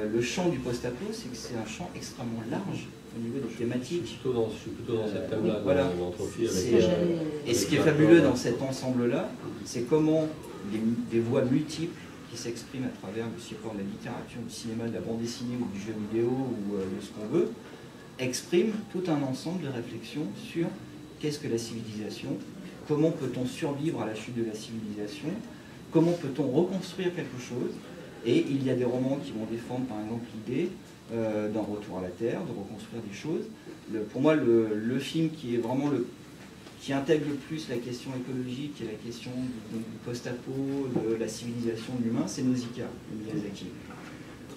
le champ du post-apo, c'est que c'est un champ extrêmement large au niveau des thématiques. Je suis plutôt dans cette thème-là, voilà. l'entropie. Et ce qui est fabuleux dans cet ensemble-là, c'est comment des voix multiples qui s'expriment à travers le support de la littérature, du cinéma, de la bande dessinée ou du jeu vidéo ou de ce qu'on veut, expriment tout un ensemble de réflexions sur qu'est-ce que la civilisation, comment peut-on survivre à la chute de la civilisation, comment peut-on reconstruire quelque chose. Et il y a des romans qui vont défendre par exemple l'idée d'un retour à la Terre, de reconstruire des choses. Pour moi, le film qui est vraiment qui intègre le plus la question écologique et la question du post-apo, de la civilisation de l'humain, c'est Nausicaa de Miyazaki.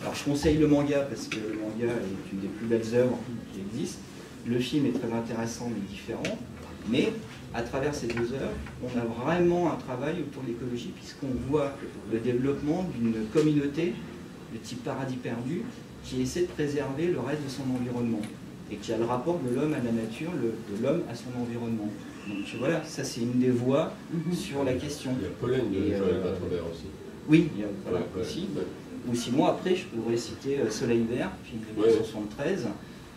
Alors je conseille le manga parce que le manga est une des plus belles œuvres qui existent. Le film est très intéressant mais différent. Mais à travers ces deux œuvres, on a vraiment un travail autour de l'écologie puisqu'on voit le développement d'une communauté de type paradis perdu qui essaie de préserver le reste de son environnement. et qui a le rapport de l'homme à la nature, de l'homme à son environnement. Donc voilà, ça c'est une des voies sur la question. Il y a Pollen de Joël Batrobert aussi. Oui, il y a voilà, aussi. Ou sinon après, je pourrais citer Soleil Vert, film de 1973,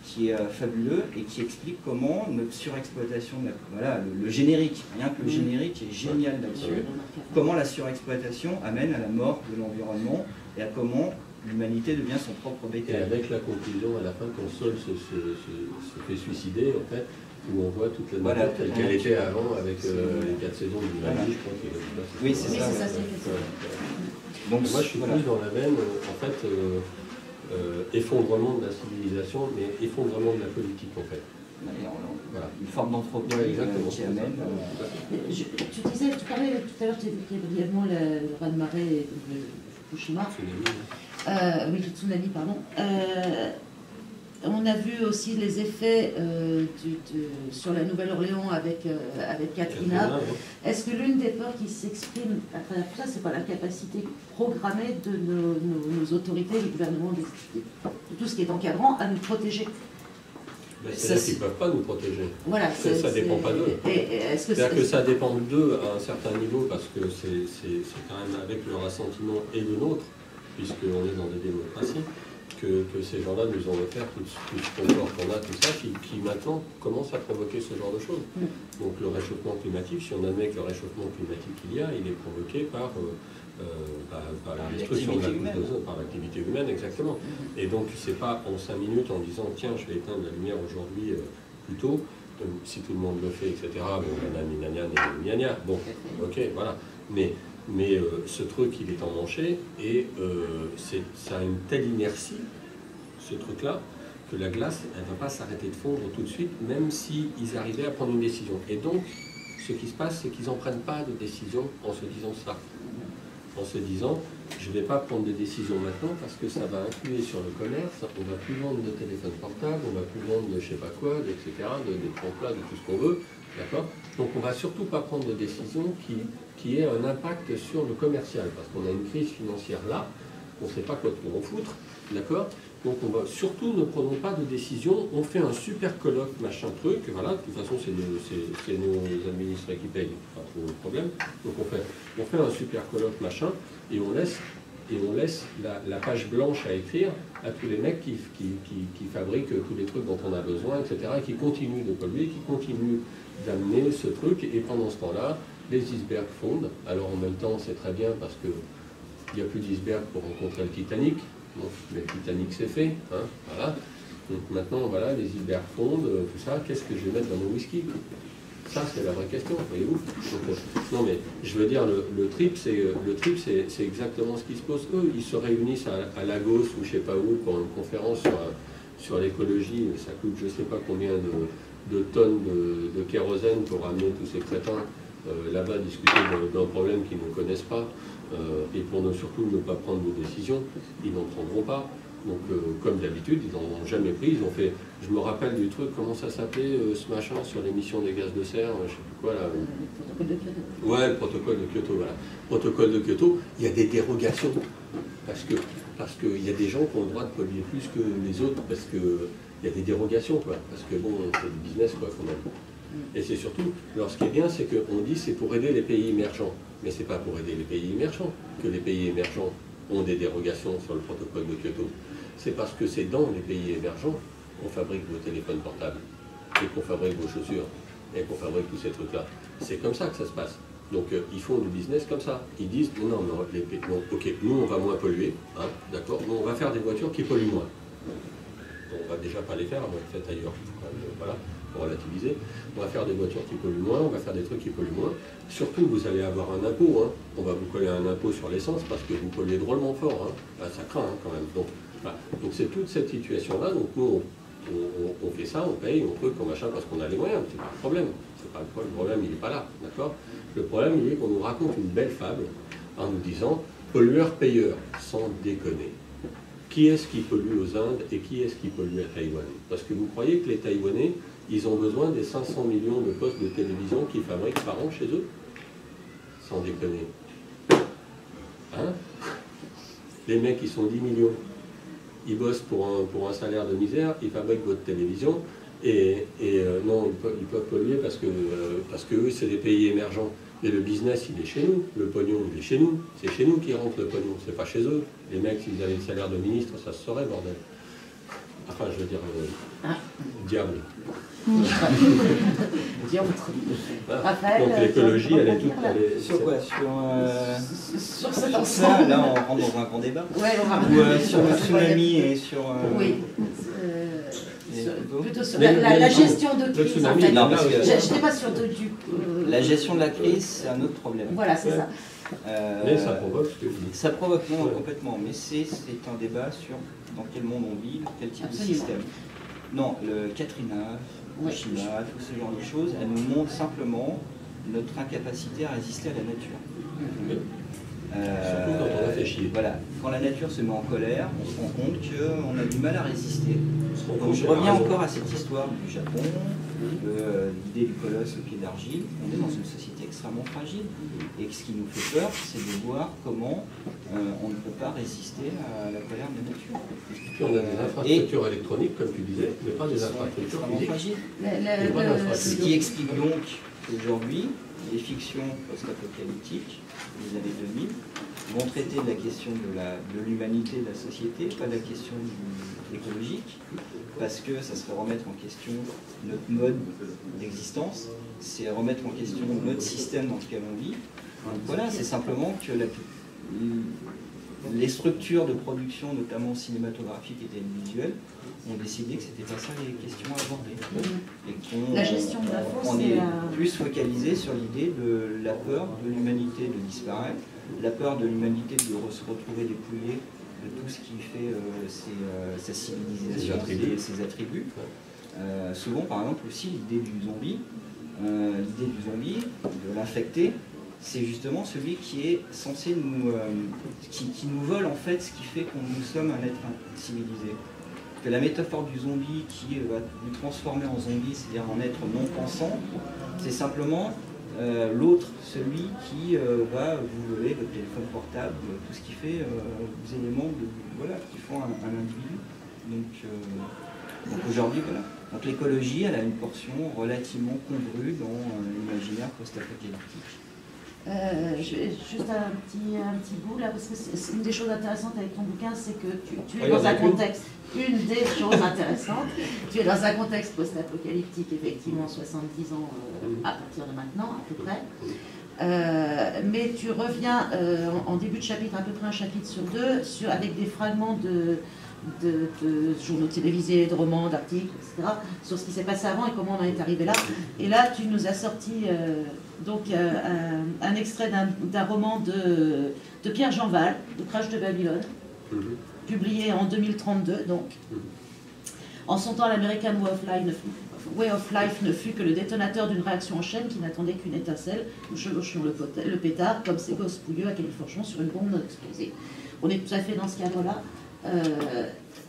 qui est fabuleux et qui explique comment notre surexploitation, voilà, le générique, rien que le générique est génial là-dessus, comment la surexploitation amène à la mort de l'environnement et à comment l'humanité devient son propre bétail. Et avec la conclusion à la fin, quand Sol se fait suicider, en fait, où on voit toute la nature telle qu'elle était avant, avec les 4 saisons du Mali, je crois qu'il est. Oui, c'est ça. Donc moi, je suis plus dans la veine, en fait, effondrement de la civilisation, mais effondrement de la politique, en fait. Voilà. Une forme d'anthropie qui amène. Tu parlais tout à l'heure, tu évoquais brièvement le raz-de-marée de Fukushima. Oui, le tsunami, pardon. On a vu aussi les effets sur la Nouvelle-Orléans avec Katrina. Est-ce que l'une des peurs qui s'exprime à travers tout ça, c'est pas la capacité programmée de nos autorités, du gouvernement, de tout ce qui est encadrant, à nous protéger? C'est-à-dire qu'ils ne peuvent pas nous protéger. Voilà, ça ne dépend pas d'eux. C'est-à-dire que ça dépend d'eux à un certain niveau, parce que c'est quand même avec leur assentiment et le nôtre, puisqu'on est dans des démocraties, que ces gens-là nous ont offert tout ce confort qu'on a, tout ça, qui maintenant commence à provoquer ce genre de choses. Donc le réchauffement climatique, si on admet que le réchauffement climatique qu'il y a, il est provoqué par la destruction de la couche d'ozone, par l'activité humaine, exactement. Et donc c'est pas en 5 minutes en disant tiens, je vais éteindre la lumière aujourd'hui plus tôt, si tout le monde le fait, etc. Bon, ok, voilà. Mais ce truc, il est emmanché et ça a une telle inertie, ce truc-là, que la glace, elle ne va pas s'arrêter de fondre tout de suite, même s'ils arrivaient à prendre une décision. Et donc, ce qui se passe, c'est qu'ils n'en prennent pas de décision en se disant ça. En se disant, je ne vais pas prendre de décision maintenant parce que ça va influer sur le commerce, on va plus vendre de téléphones portables, on va plus vendre de je sais pas quoi, etc., des trompe-là, de tout ce qu'on veut, d'accord? Donc on ne va surtout pas prendre de décision qui ait un impact sur le commercial, parce qu'on a une crise financière là, on ne sait pas quoi en foutre, d'accord? Donc on va surtout ne prenons pas de décision, on fait un super colloque, machin truc, voilà, de toute façon c'est nos administrés qui payent, pas trop de problème. Donc on fait un super colloque, machin, et on laisse la page blanche à écrire à tous les mecs qui fabriquent tous les trucs dont on a besoin, etc., et qui continuent de polluer, qui continuent d'amener ce truc, et pendant ce temps-là, les icebergs fondent. Alors en même temps, c'est très bien parce qu'il n'y a plus d'icebergs pour rencontrer le Titanic. Donc, le Titanic c'est fait, hein, voilà. Donc maintenant, voilà, les icebergs fondent, tout ça. Qu'est-ce que je vais mettre dans mon whisky? Ça, c'est la vraie question, voyez-vous. Non, mais je veux dire, le trip, c'est exactement ce qui se pose. Eux, ils se réunissent à Lagos ou je sais pas où pour une conférence sur l'écologie. Ça coûte je sais pas combien de tonnes de kérosène pour amener tous ces crétins là-bas discuter d'un problème qu'ils ne connaissent pas. Et pour surtout ne pas prendre de décision, ils n'en prendront pas. Donc, comme d'habitude, ils n'en ont jamais pris. Ils ont fait, je me rappelle du truc, comment ça s'appelait, ce machin sur l'émission des gaz de serre, je ne sais plus quoi là. Le protocole de Kyoto. Ouais, le protocole de Kyoto, voilà. Protocole de Kyoto, il y a des dérogations. Parce qu'il y a des gens qui ont le droit de polluer plus que les autres, parce qu'il y a des dérogations, quoi. Parce que bon, c'est du business, quoi, quand même. Et c'est surtout, alors ce qui est bien, c'est qu'on dit c'est pour aider les pays émergents. Mais ce n'est pas pour aider les pays émergents que les pays émergents ont des dérogations sur le protocole de Kyoto. C'est parce que c'est dans les pays émergents qu'on fabrique vos téléphones portables, et qu'on fabrique vos chaussures, et qu'on fabrique tous ces trucs-là. C'est comme ça que ça se passe. Donc ils font du business comme ça. Ils disent non, ok, nous on va moins polluer, hein, d'accord, nous on va faire des voitures qui polluent moins. On va déjà pas les faire, on va les faire ailleurs. Voilà. Pour relativiser, on va faire des voitures qui polluent moins, on va faire des trucs qui polluent moins. Surtout, vous allez avoir un impôt, hein. On va vous coller un impôt sur l'essence parce que vous polluez drôlement fort, hein. Bah, ça craint hein, quand même. Donc c'est toute cette situation-là. Donc nous, on fait ça, on paye, on truc, on machin parce qu'on a les moyens. C'est pas le problème. C'est pas le problème, il n'est pas là, d'accord? Le problème, il est qu'on nous raconte une belle fable en nous disant pollueur-payeur, sans déconner. Qui est-ce qui pollue aux Indes et qui est-ce qui pollue à Taïwan? Parce que vous croyez que les Taïwanais, ils ont besoin des 500 millions de postes de télévision qu'ils fabriquent par an chez eux? Sans déconner. Hein? Les mecs, ils sont 10 millions. ils bossent pour un salaire de misère, ils fabriquent votre télévision, et non, ils peuvent polluer parce que eux, c'est des pays émergents. Mais le business, il est chez nous, le pognon, il est chez nous. C'est chez nous qu'ils rentrent le pognon, c'est pas chez eux. Les mecs, s'ils avaient le salaire de ministre, ça se saurait, bordel. Enfin, je veux dire, diable. Raphaël, donc l'écologie, elle est toute... Sur quoi? Sur cet ça, ensemble. là, on rentre dans un grand débat. Ouais, on va Ou sur le tsunami et sur... Oui. plutôt Plutôt sur la gestion de crise, tsunami, en fait. non, parce que- Je n'étais pas sûre du... La gestion de la crise, c'est un autre problème. Voilà, c'est ça. Mais ça provoque ce que je dis. Ça provoque, non, complètement, mais c'est un débat sur dans quel monde on vit, quel type Absolument. de système. Non, le Katrina, Fukushima, tout ce genre de choses, elles nous montrent simplement notre incapacité à résister à la nature. Surtout quand on a fait chier. Voilà, quand la nature se met en colère, on se rend compte qu'on a du mal à résister. Donc je qu'on a reviens raison. encore à cette histoire du Japon, de l'idée du colosse au pied d'argile. On est dans une société extrêmement fragile. Et ce qui nous fait peur, c'est de voir comment on ne peut pas résister à la colère de la nature. Puis on a des infrastructures électroniques, comme tu disais, mais pas des infrastructures Extrêmement physiques. fragiles. Ce qui explique donc qu'aujourd'hui, les fictions post-apocalyptiques des années 2000 vont traiter de la question de l'humanité, de la société, pas de la question écologique, parce que ça serait remettre en question notre mode d'existence, c'est remettre en question notre système dans lequel on vit. Donc voilà, c'est simplement que les structures de production, notamment cinématographiques et télévisuelles, ont décidé que c'était pas ça les questions à aborder. Et La gestion de la force, on est c'est plus focalisé sur l'idée de la peur de l'humanité de disparaître, la peur de l'humanité de se retrouver dépouillée de tout ce qui fait sa civilisation, ses attributs. Souvent, par exemple, aussi l'idée du zombie, de l'infecté, c'est justement celui qui est censé qui nous vole en fait ce qui fait que nous sommes un être civilisé. Que la métaphore du zombie qui va nous transformer en zombie, c'est-à-dire en être non pensant, c'est simplement l'autre, celui qui va vous voler votre téléphone portable, tout ce qui fait des éléments qui font un individu. Donc aujourd'hui, voilà. Donc l'écologie, elle a une portion relativement congrue dans l'imaginaire post-apocalyptique. Je vais juste un petit bout là, parce que c'est une des choses intéressantes avec ton bouquin, c'est que tu es il y en dans a un qu'une. contexte, une des choses intéressantes, tu es dans un contexte post-apocalyptique, effectivement, 70 ans à partir de maintenant, à peu près. Mais tu reviens en début de chapitre, à peu près un chapitre sur deux, avec des fragments de journaux télévisés, de romans, d'articles, etc., sur ce qui s'est passé avant et comment on en est arrivé là. Et là, tu nous as sorti un extrait d'un roman de Pierre Jean Val, Le Crash de Babylone, publié en 2032. Donc, en son temps, l'American Way of Life ne fut que le détonateur d'une réaction en chaîne qui n'attendait qu'une étincelle. Nous chevauchions le pétard comme ces gosses pouilleux à califourchon sur une bombe non explosée. On est tout à fait dans ce cadre-là.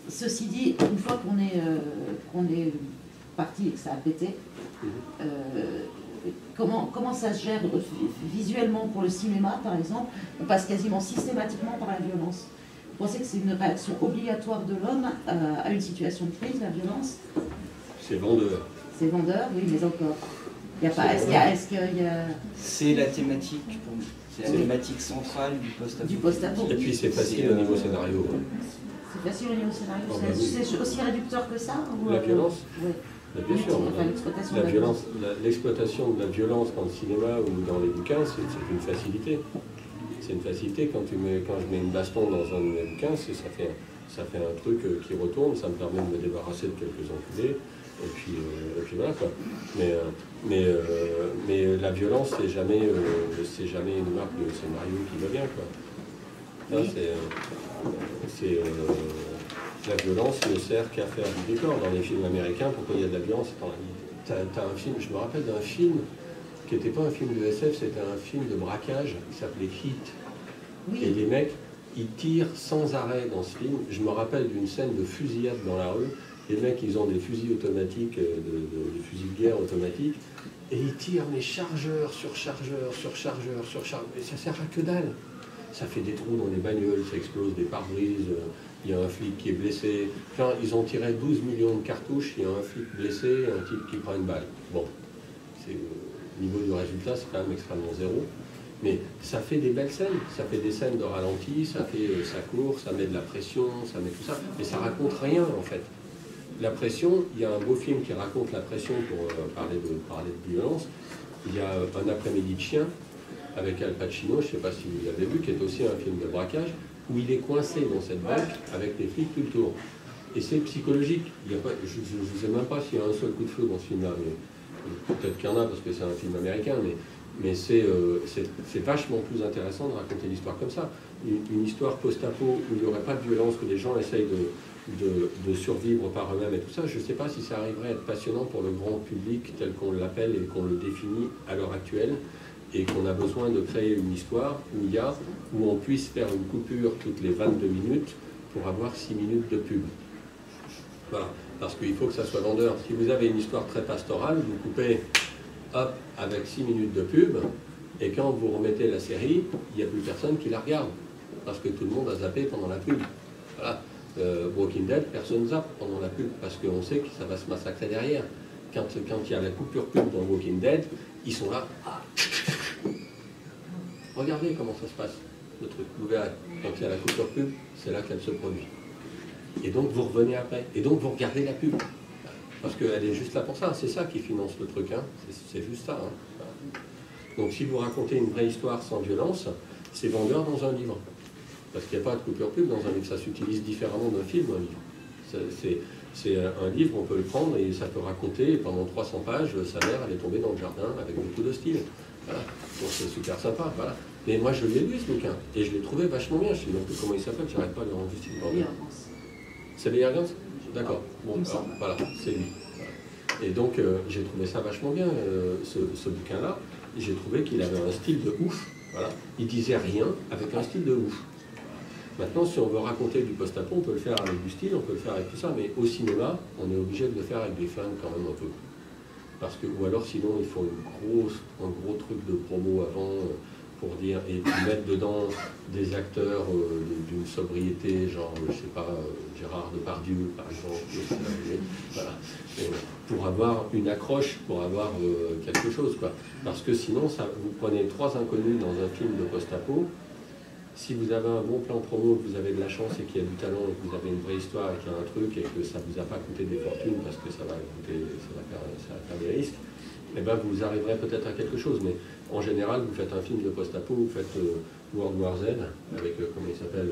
Ceci dit, une fois qu'on est parti et que ça a pété, comment ça se gère visuellement pour le cinéma, par exemple? On passe quasiment systématiquement par la violence. Vous pensez que c'est une réaction obligatoire de l'homme à une situation de crise, la violence? C'est vendeur. C'est vendeur, oui, mais encore. Il y a pas. Est-ce qu'il y a... C'est la thématique pour nous. C'est la thématique centrale du post-apo. Du post-apo. Et puis c'est facile au niveau scénario. C'est facile au niveau scénario. Oh, bah oui. C'est aussi réducteur que ça ou, La violence Oui. Bien sûr. Enfin, l'exploitation La de la violence, l'exploitation de la violence dans le cinéma ou dans les bouquins, c'est une facilité. C'est une facilité. Quand je mets une baston dans un de mes bouquins, ça fait un truc qui retourne, ça me permet de me débarrasser de quelques enculés. Et puis voilà quoi. Mais la violence, c'est jamais une marque de scénario qui va bien quoi. Ça, la violence ne sert qu'à faire du décor. Dans les films américains, pourquoi il y a de la violence? T'as un film, je me rappelle d'un film qui n'était pas un film de SF, c'était un film de braquage qui s'appelait Heat. Oui. Et les mecs, ils tirent sans arrêt dans ce film. Je me rappelle d'une scène de fusillade dans la rue. Les mecs, ils ont des fusils automatiques, des fusils de guerre automatiques, et ils tirent mais chargeur sur chargeur sur chargeur sur chargeur. Et ça sert à que dalle. Ça fait des trous dans les bagnoles, ça explose des pare-brises, il y a un flic qui est blessé. Enfin, ils ont tiré 12 millions de cartouches, il y a un flic blessé et un type qui prend une balle. Bon, au niveau du résultat, c'est quand même extrêmement zéro. Mais ça fait des belles scènes, ça fait des scènes de ralenti, ça court, ça met de la pression, ça met tout ça, mais ça raconte rien en fait. La pression, il y a un beau film qui raconte la pression pour parler de violence. Il y a Un après-midi de chien avec Al Pacino, je ne sais pas si vous l'avez vu, qui est aussi un film de braquage, où il est coincé dans cette banque avec des flics tout le tour. Et c'est psychologique. Il y a pas, je ne sais même pas s'il y a un seul coup de feu dans ce film-là, mais peut-être qu'il y en a parce que c'est un film américain, mais c'est vachement plus intéressant de raconter l'histoire comme ça. Une histoire post-apo où il n'y aurait pas de violence, que les gens essayent de survivre par eux-mêmes et tout ça, je ne sais pas si ça arriverait à être passionnant pour le grand public tel qu'on l'appelle et qu'on le définit à l'heure actuelle, et qu'on a besoin de créer une histoire où on puisse faire une coupure toutes les 22 minutes pour avoir 6 minutes de pub. Voilà, parce qu'il faut que ça soit vendeur. Si vous avez une histoire très pastorale, vous coupez hop, avec 6 minutes de pub, et quand vous remettez la série, il n'y a plus personne qui la regarde, parce que tout le monde a zappé pendant la pub. Voilà. Walking Dead, personne zappe pendant la pub, parce qu'on sait que ça va se massacrer derrière. Quand il y a la coupure pub dans Walking Dead, ils sont là. Regardez comment ça se passe, le truc. Vous verrez, quand il y a la coupure pub, c'est là qu'elle se produit. Et donc vous revenez après, et donc vous regardez la pub. Parce qu'elle est juste là pour ça, c'est ça qui finance le truc, hein. C'est juste ça. Hein. Donc si vous racontez une vraie histoire sans violence, c'est vendeur dans un livre. Parce qu'il n'y a pas de coupure pub dans un livre, ça s'utilise différemment d'un film, un livre. C'est un livre, on peut le prendre et ça peut raconter, pendant 300 pages, sa mère, elle est tombée dans le jardin avec beaucoup de style. Voilà. Donc c'est super sympa, voilà. Mais moi je l'ai lu ce bouquin, et je l'ai trouvé vachement bien, je ne sais même plus comment il s'appelle, j'arrête pas de le rendre justice. C'est les Hergans? D'accord, bon, alors, voilà, c'est lui. Voilà. Et donc j'ai trouvé ça vachement bien, ce bouquin-là. J'ai trouvé qu'il avait un style de ouf, voilà. Il disait rien avec un style de ouf. Maintenant, si on veut raconter du post-apo, on peut le faire avec du style, on peut le faire avec tout ça, mais au cinéma, on est obligé de le faire avec des flingues quand même un peu. Parce que, ou alors sinon, il faut un gros truc de promo avant pour dire, et puis mettre dedans des acteurs d'une sobriété, genre, je sais pas, Gérard Depardieu, par exemple, voilà. Pour avoir une accroche, pour avoir quelque chose, quoi. Parce que sinon, vous prenez 3 inconnus dans un film de post-apo. Si vous avez un bon plan promo, que vous avez de la chance et qu'il y a du talent et que vous avez une vraie histoire et qu'il y a un truc et que ça ne vous a pas coûté des fortunes parce que ça va faire des risques, eh ben vous arriverez peut-être à quelque chose. Mais en général, vous faites un film de post-apo, vous faites World War Z avec, comment il s'appelle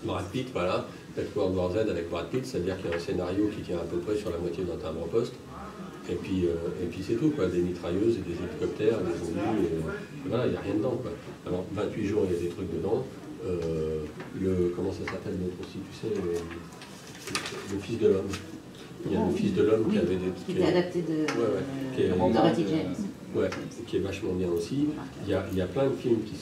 Brad Pitt, voilà. Faites World War Z avec Brad Pitt, c'est-à-dire qu'il y a un scénario qui tient à peu près sur la moitié d'un timbre-poste. Et puis c'est tout, quoi. Des mitrailleuses et des hélicoptères, des zombies, et voilà, il n'y a rien dedans, quoi. Alors, 28 jours, il y a des trucs dedans. Comment ça s'appelle l'autre aussi, tu sais, le Fils de l'homme. Il y a le Fils de l'homme qui avait des... Qui était adapté de Dorothy James. Ouais, qui est vachement bien aussi. Il y a plein de films qui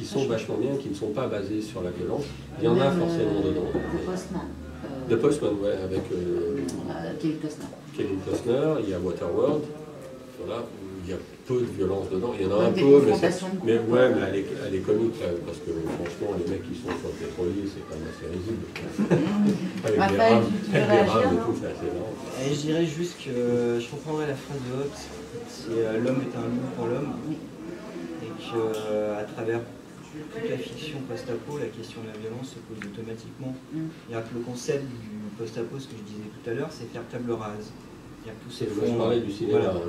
sont vachement bien, qui ne sont pas basés sur la violence. Il y en a forcément dedans. The Postman. The Postman, ouais, avec... Kevin Costner. Kevin Costner, il y a Waterworld, voilà, il y a peu de violence dedans, il y en a un peu, mais elle est comique, parce que franchement, les mecs qui sont sur le pétrolier, c'est quand même assez risible. Avec des rames et tout, c'est assez marrant. Et je dirais juste que je comprendrais la phrase de Hobbes, c'est l'homme est un loup pour l'homme, et qu'à travers toute la fiction post-apo, la question de la violence se pose automatiquement. C'est-à-dire que le concept du post-apo, ce que je disais tout à l'heure, c'est faire table rase. Tous ces fonds, je parlais du cinéma, voilà.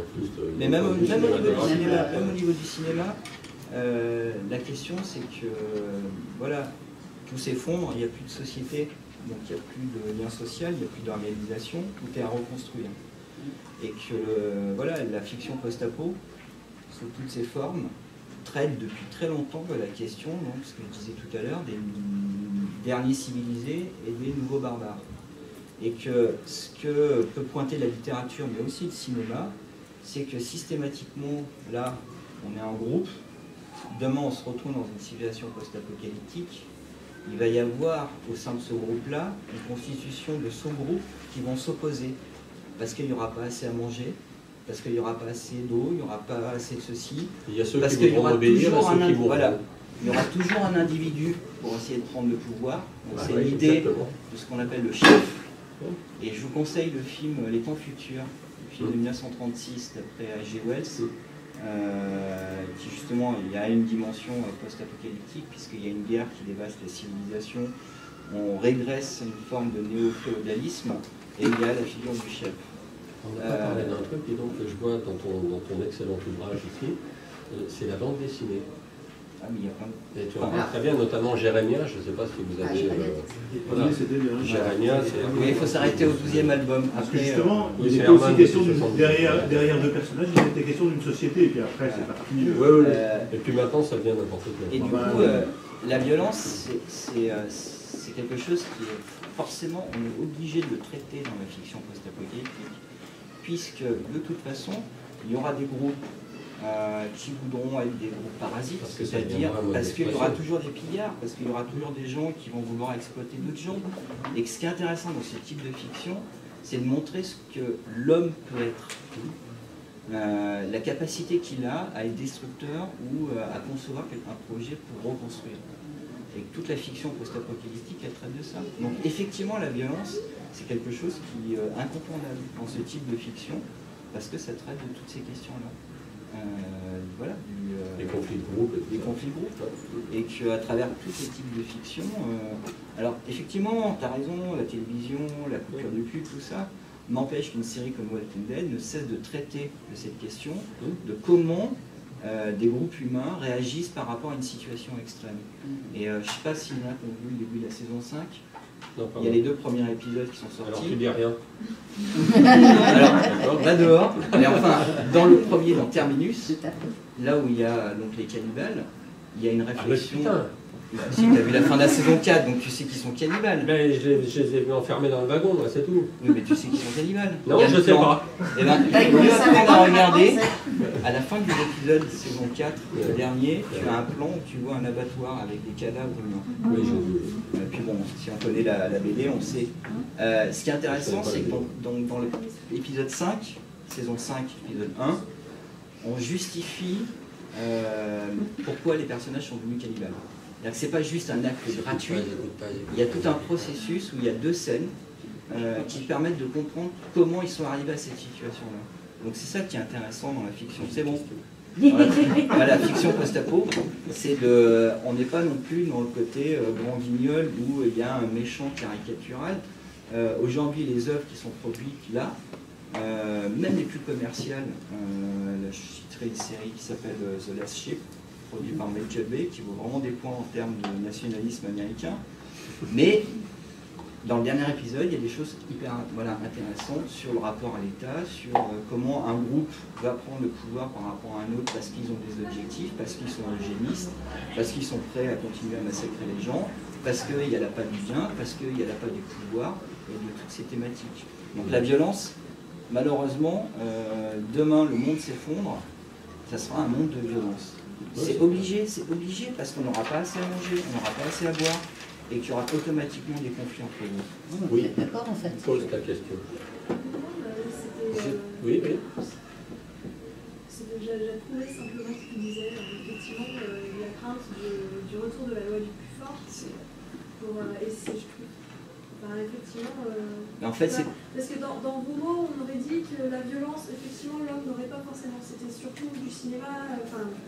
Mais même au niveau du cinéma, la question c'est que voilà, tous ces fonds, il n'y a plus de société, donc il n'y a plus de lien social, il n'y a plus d'organisation, tout est à reconstruire. Et que voilà, la fiction post-apo, sous toutes ses formes, traite depuis très longtemps de la question, donc, ce que je disais tout à l'heure, des derniers civilisés et des nouveaux barbares. Et que ce que peut pointer la littérature, mais aussi le cinéma, c'est que systématiquement, là, on est en groupe, demain on se retrouve dans une situation post-apocalyptique, il va y avoir au sein de ce groupe-là une constitution de sous-groupes qui vont s'opposer, parce qu'il n'y aura pas assez à manger, parce qu'il n'y aura pas assez d'eau, il n'y aura pas assez de ceci, il y a ceux parce qui voudront obéir et ceux qui voudront. Voilà. il y aura toujours un individu pour essayer de prendre le pouvoir. C'est l'idée de ce qu'on appelle le chef. Et je vous conseille le film Les Temps Futurs, le film de 1936 d'après H.G. Wells, qui justement, il y a une dimension post-apocalyptique, puisqu'il y a une guerre qui dévaste la civilisation, on régresse une forme de néo-féodalisme, et il y a la figure du chef. On n'a pas parlé d'un truc, dis donc, que je vois dans ton excellent ouvrage ici, c'est la bande dessinée. Ah, mais il y a plein de... Et tu en parles très bien, notamment Jérémia, je ne sais pas si vous avez... voilà. Jérémia, c'est... Oui, il faut s'arrêter au 12e album. Parce que Après, justement, oui, il était aussi question, derrière deux personnages, il était question d'une société, et puis après c'est parti. Oui. Et puis maintenant, ça devient n'importe quoi. Et du coup, la violence, c'est quelque chose qui est forcément, on est obligé de le traiter dans la fiction post-apocalyptique, puisque de toute façon, il y aura des groupes qui voudront être des groupes parasites, c'est-à-dire parce qu'il y aura toujours des pillards, parce qu'il y aura toujours des gens qui vont vouloir exploiter d'autres gens. Et ce qui est intéressant dans ce type de fiction, c'est de montrer ce que l'homme peut être. La capacité qu'il a à être destructeur ou à concevoir un projet pour reconstruire. Et toute la fiction post-apocalyptique, elle traite de ça. Donc effectivement, la violence, c'est quelque chose qui est incontournable dans ce type de fiction, parce que ça traite de toutes ces questions-là. Voilà, les conflits de groupe. Les conflits de groupe. Et qu'à travers tous ces types de fiction, alors effectivement, tu as raison, la télévision, la coupure de cul, tout ça, n'empêche qu'une série comme Walking Dead ne cesse de traiter de cette question, de comment des groupes humains réagissent par rapport à une situation extrême. Et je ne sais pas s'il y en a qui ont vu le début de la saison 5. Non, il y a les 2 premiers épisodes qui sont sortis. Alors tu dis rien. Alors, va dehors. Et enfin, dans le premier, dans Terminus, là où il y a donc les cannibales, il y a une réflexion. Si tu as vu la fin de la saison 4, donc tu sais qu'ils sont cannibales. Ben, je les ai vus enfermés dans le wagon, c'est tout. Oui, mais tu sais qu'ils sont cannibales. Non, je sais pas. Et ben, il faut apprendre à regarder. À la fin de l'épisode saison 4, le dernier, tu as un plan où tu vois un abattoir avec des cadavres humains. Oui, je... Et puis bon, si on connaît la BD, on sait. Ce qui est intéressant, c'est que dans l'épisode 5, saison 5, épisode 1, on justifie pourquoi les personnages sont devenus cannibales. C'est pas juste un acte gratuit, il y a tout un processus où il y a 2 scènes qui permettent de comprendre comment ils sont arrivés à cette situation-là. Donc c'est ça qui est intéressant dans la fiction. C'est bon. Dans la fiction post-apo, on n'est pas non plus dans le côté grand guignol où il y a un méchant caricatural. Aujourd'hui, les œuvres qui sont produites là, même les plus commerciales, je citerai une série qui s'appelle The Last Ship, produit par Michael Bay, qui vaut vraiment des points en termes de nationalisme américain. Mais dans le dernier épisode, il y a des choses hyper intéressantes sur le rapport à l'État, sur comment un groupe va prendre le pouvoir par rapport à un autre parce qu'ils ont des objectifs, parce qu'ils sont eugénistes, parce qu'ils sont prêts à continuer à massacrer les gens, parce qu'il y a l'appât du bien, parce qu'il y a l'appât du pouvoir, et de toutes ces thématiques. Donc la violence, malheureusement, demain le monde s'effondre, ça sera un monde de violence. C'est obligé parce qu'on n'aura pas assez à manger, on n'aura pas assez à boire et qu'il y aura automatiquement des conflits entre nous. Oui, d'accord en fait. Pose ta question. Oui. J'ai trouvé simplement ce qu'il disait, effectivement, la crainte du retour de la loi du plus fort. Et je trouve. Effectivement, en fait, parce que dans vos mots, on aurait dit que la violence, effectivement, l'homme n'aurait pas forcément. C'était surtout du cinéma,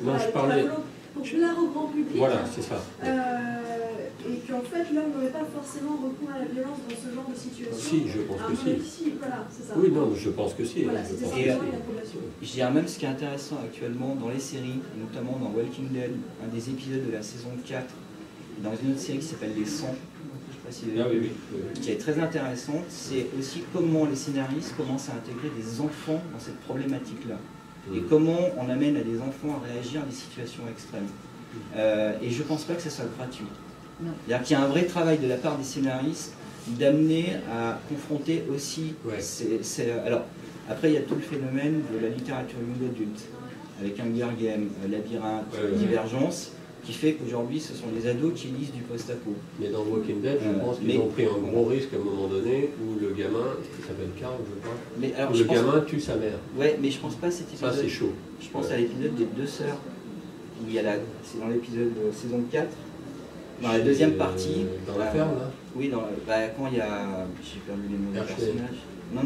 je parlais pour plaire au grand public. Voilà, c'est ça. Et qu'en fait, l'homme n'aurait pas forcément recours à la violence dans ce genre de situation. Si, je pense que si. Voilà, c'est ça. Oui, non, je pense que si. Voilà, c'était simplement une approbation. Je dirais même ce qui est intéressant actuellement dans les séries, notamment dans Walking Dead, un des épisodes de la saison 4, dans une autre série qui s'appelle Les 100. Qui est très intéressante, c'est aussi comment les scénaristes commencent à intégrer des enfants dans cette problématique-là. Et comment on amène à des enfants à réagir à des situations extrêmes. Et je ne pense pas que ce soit gratuit. C'est-à-dire qu'il y a un vrai travail de la part des scénaristes d'amener à confronter aussi... alors, après, il y a tout le phénomène de la littérature young adulte, avec Hunger Games, Labyrinthe, Divergence, qui fait qu'aujourd'hui, ce sont les ados qui lisent du post-apo. Mais dans Walking Dead, je pense qu'ils ont pris un gros risque à un moment donné où le gamin, qui s'appelle Carl, je crois, où le gamin tue sa mère. Ouais, mais je pense pas à cet épisode. Ça, c'est chaud. Je pense à l'épisode des 2 sœurs où il y a c'est dans l'épisode saison 4, dans la deuxième partie. Dans la ferme, là? Oui, quand il y a... J'ai perdu les noms des personnages. Non,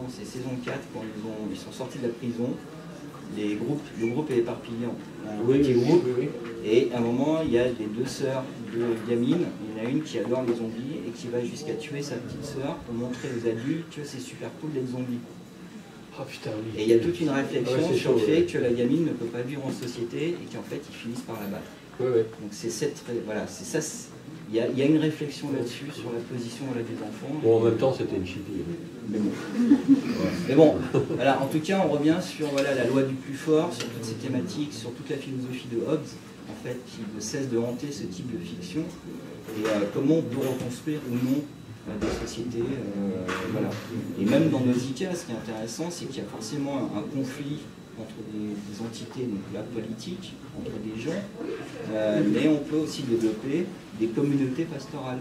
c'est saison 4, quand ils sont sortis de la prison. Le groupe est éparpillé en petits groupes. Oui. Et à un moment, il y a les deux sœurs de gamines. Il y en a une qui adore les zombies et qui va jusqu'à tuer sa petite sœur pour montrer aux adultes que c'est super cool d'être zombie. Oh putain, oui. Et il y a toute une réflexion sur le fait que la gamine ne peut pas vivre en société et qu'en fait, ils finissent par la battre. Donc c'est ça. Il y a une réflexion là-dessus, sur la position des enfants. Bon, en même temps, c'était une chipie. Mais bon, voilà, en tout cas, on revient sur la loi du plus fort, sur toutes ces thématiques, sur toute la philosophie de Hobbes, en fait, qui ne cesse de hanter ce type de fiction, et comment on peut reconstruire ou non des sociétés. Voilà. Et même dans Nausicaa, ce qui est intéressant, c'est qu'il y a forcément un conflit entre des entités, donc la politique, entre des gens, mais on peut aussi développer des communautés pastorales.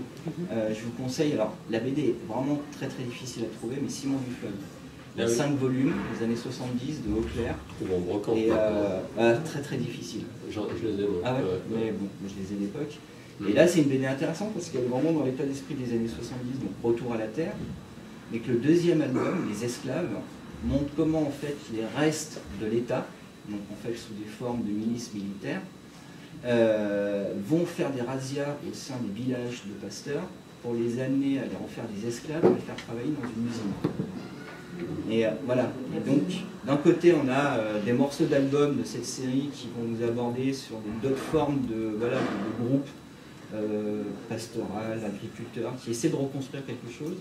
Je vous conseille, alors la BD est vraiment très très difficile à trouver, mais Simon du Fleuve. Il y a 5 volumes, des années 70, de Auclair. Et très très difficile. Je les ai, ah ouais, mais bon, je les ai d'époque. Et là, c'est une BD intéressante parce qu'elle est vraiment dans l'état d'esprit des années 70, donc Retour à la Terre. Et que le deuxième album, Les Esclaves, montre comment en fait les restes de l'État, donc en fait sous des formes de milices militaires, vont faire des razzias au sein des villages de pasteurs pour les amener à les refaire des esclaves et les faire travailler dans une usine. Et voilà. Et donc, d'un côté, on a des morceaux d'albums de cette série qui vont nous aborder sur d'autres formes de groupes pastoral, agriculteur, qui essaie de reconstruire quelque chose,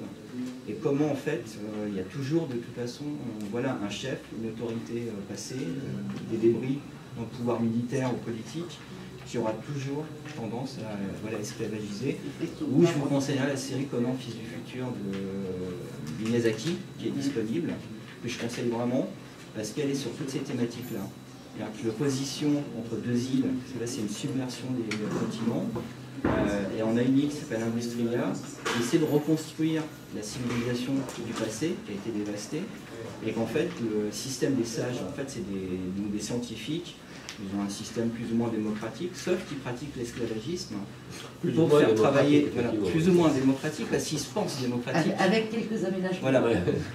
et comment en fait il y a toujours de toute façon un chef, une autorité passée, des débris dans le pouvoir militaire ou politique, qui aura toujours tendance à esclavagiser. Ou je vous conseillerais la série Conan, fils du futur de Miyazaki, qui est disponible, que je conseille vraiment, parce qu'elle est sur toutes ces thématiques-là. Il y a l'opposition entre deux îles, là c'est une submersion des continents, et on a une île qui s'appelle Industria, qui essaie de reconstruire la civilisation du passé, qui a été dévastée, et qu'en fait le système des sages, en fait c'est des scientifiques, ils ont un système plus ou moins démocratique, sauf qu'ils pratiquent l'esclavagisme pour faire travailler, plus ou moins démocratique, parce qu'ils se pensent démocratiques. Avec quelques aménagements. Voilà.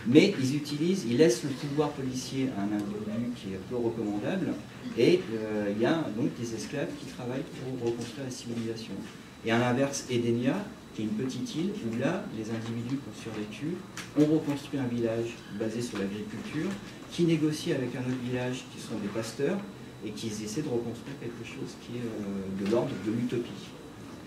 Mais ils laissent le pouvoir policier à un individu qui est peu recommandable, et il y a donc des esclaves qui travaillent pour reconstruire la civilisation. Et à l'inverse, Edenia, qui est une petite île, où là, les individus qui ont survécu ont reconstruit un village basé sur l'agriculture, qui négocie avec un autre village qui sont des pasteurs, et qui essaient de reconstruire quelque chose qui est de l'ordre de l'utopie.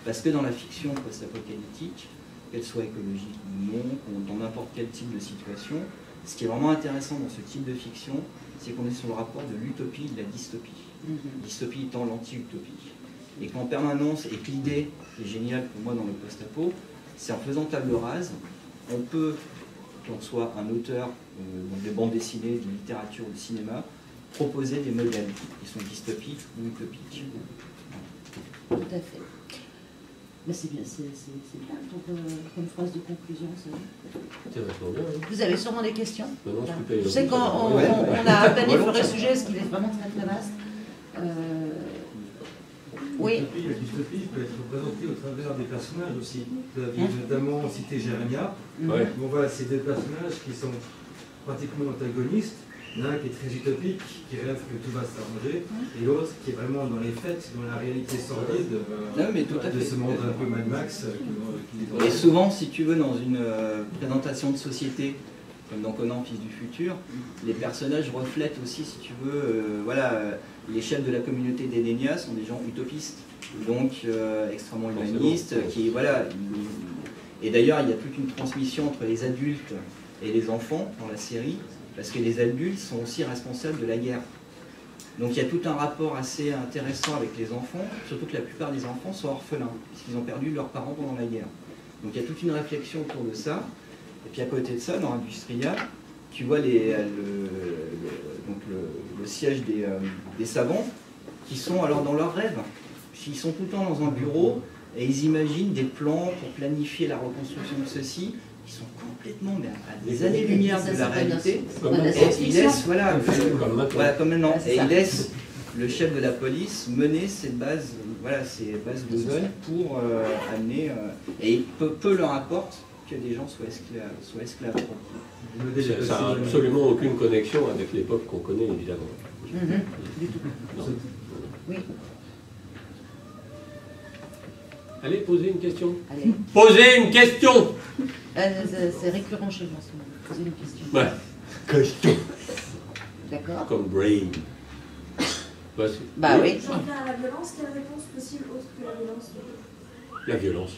Parce que dans la fiction post-apocalyptique, qu'elle soit écologique ou non, dans n'importe quel type de situation, ce qui est vraiment intéressant dans ce type de fiction, c'est qu'on est sur le rapport de l'utopie et de la dystopie. Dystopie étant l'anti-utopie. Et qu'en permanence, et que l'idée qui est géniale pour moi dans le post-apo, c'est en faisant table rase, on peut, qu'on soit un auteur de bande dessinée, de littérature ou de cinéma, proposer des modèles qui sont dystopiques ou utopiques. Tout à fait. Mais c'est bien, c'est bien comme phrase de conclusion. C'est vachement bien. Oui. Vous avez sûrement des questions? Je sais qu'on a à peine effleuré le sujet, ce qui est vraiment très très vaste. Oui. La dystopie peut être représentée au travers des personnages aussi. Vous avez notamment cité Jérémia. Ouais. Bon, voilà, c'est des personnages qui sont pratiquement antagonistes. L'un qui est très utopique, qui rêve que tout va s'arranger, et l'autre qui est vraiment dans les faits, dans la réalité sordide de ce monde un peu Mad Max. Et souvent, si tu veux, dans une présentation de société, comme dans Conan, fils du futur, les personnages reflètent aussi, si tu veux, les chefs de la communauté d'Edenia sont des gens utopistes, donc extrêmement humanistes, et d'ailleurs il y a toute une transmission entre les adultes et les enfants dans la série, parce que les adultes sont aussi responsables de la guerre. Donc il y a tout un rapport assez intéressant avec les enfants, surtout que la plupart des enfants sont orphelins, puisqu'ils ont perdu leurs parents pendant la guerre. Donc il y a toute une réflexion autour de ça. Et puis à côté de ça, dans Industria, tu vois le siège des savants, qui sont alors dans leurs rêves. Ils sont tout le temps dans un bureau, et ils imaginent des plans pour planifier la reconstruction de ceci, qui sont complètement à des années-lumière de la réalité. Et ils laissent, comme maintenant. Et ils laissent le chef de la police menait ces bases de zone pour amener... et peu leur importe que des gens soient esclaves. Ça n'a absolument aucune connexion avec l'époque qu'on connaît, évidemment. Du tout. Non. Oui. Allez, posez une question. Allez. Posez une question. C'est récurrent chez moi, ce moment. Posez une question. Ouais. Question. D'accord. Comme brain. Bah oui. J'en viens à la violence, quelle réponse possible autre que la violence? La violence.